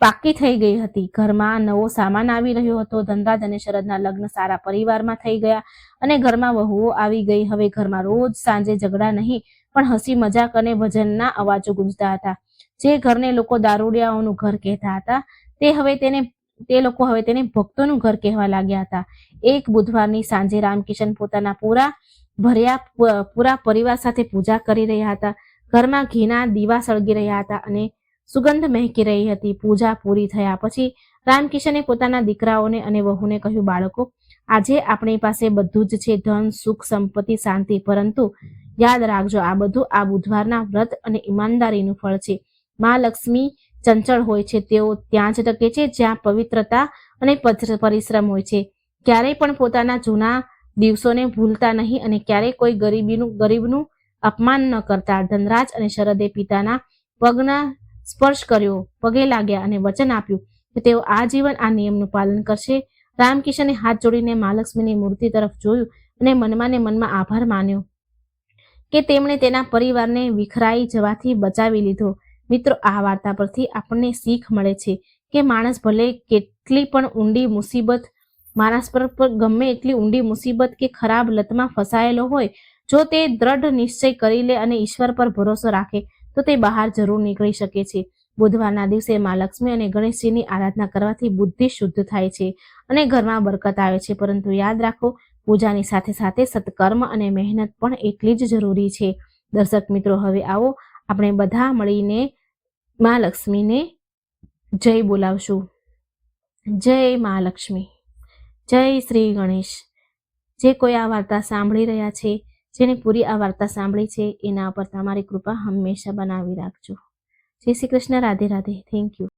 પાકી થઈ ગઈ હતી. ઘરમાં નવો સામાન આવી રહ્યો હતો. ધનરાજ અને શરદના લગ્ન સારા પરિવારમાં થઈ ગયા અને ઘરમાં વહુઓ આવી ગઈ. હવે ઘરમાં રોજ સાંજે ઝઘડા નહીં પણ હસી મજાક અને ભજનના અવાજો ગુંજતા હતા. જે ઘરને લોકો દારૂડિયાઓનું ઘર કહેતા હતા તે લોકો હવે તેને ભક્તોનું ઘર કહેવા લાગ્યા હતા. એક બુધવારની સાંજે રામકિશન પોતાના પૂરા પરિવાર સાથે પૂજા કરી રહ્યા હતા. ઘરમાં ઘીના દીવા સળગી રહ્યા હતા અને સુગંધ મહેકી રહી હતી. પૂજા પૂરી થયા પછી રામકિશને પોતાના દીકરાઓને અને વહુને કહ્યું, બાળકો, આજે આપણી પાસે બધું જ છે, ધન, સુખ, સંપત્તિ, શાંતિ, પરંતુ યાદ રાખજો, આ બધું આ બુધવારના વ્રત અને ઈમાનદારીનું ફળ છે. માં લક્ષ્મી ચંચળ હોય છે. તેઓ ત્યાં જ ટકે છે જ્યાં પવિત્રતા અને પરિશ્રમ હોય છે. ક્યારેય પણ પોતાના જૂના દિવસોને ભૂલતા નહીં અને ક્યારેય કોઈ ગરીબનું અપમાન ન કરતા. ધનરાજ અને શરદે પિતાના સ્પર્શ કર્યો, પગે લાગ્યા અને વચન આપ્યું કે તેઓ આજીવન આ નિયમનું પાલન કરશે. રામકિશને હાથ જોડીને મહાલક્ષ્મીની મૂર્તિ તરફ જોયું અને મનમાં આભાર માન્યો કે તેમણે તેના પરિવારને વિખરાઈ જવાથી બચાવી લીધો. મિત્રો, આ વાર્તા પરથી આપણને શીખ મળે છે કે માણસ ભલે કેટલી પણ ઊંડી મુસીબત ગમે એટલી ઊંડી મુસીબત કે ખરાબ લતમાં ફસાયેલો હોય, જો તે દ્રઢ નિશ્ચય કરી લે અને ઈશ્વર પર ભરોસો રાખે તો તે બહાર જરૂર નીકળી શકે છે. બુધવારના દિવસે માં લક્ષ્મી અને ગણેશજીની આરાધના કરવાથી બુદ્ધિ શુદ્ધ થાય છે અને ઘરમાં બરકત આવે છે. પરંતુ યાદ રાખો, પૂજાની સાથે સાથે સત્કર્મ અને મહેનત પણ એટલી જ જરૂરી છે. દર્શક મિત્રો, હવે આવો આપણે બધા મળીને માં લક્ષ્મીને જય બોલાવશું. જય માં લક્ષ્મી, જય શ્રી ગણેશ. જે કોઈ આ વાર્તા સાંભળી રહ્યા છે, જેને પૂરી આ વાર્તા સાંભળી છે, એના પર તમારી કૃપા હંમેશા બનાવી રાખજો. જય શ્રી કૃષ્ણ. રાધે રાધે. Thank you.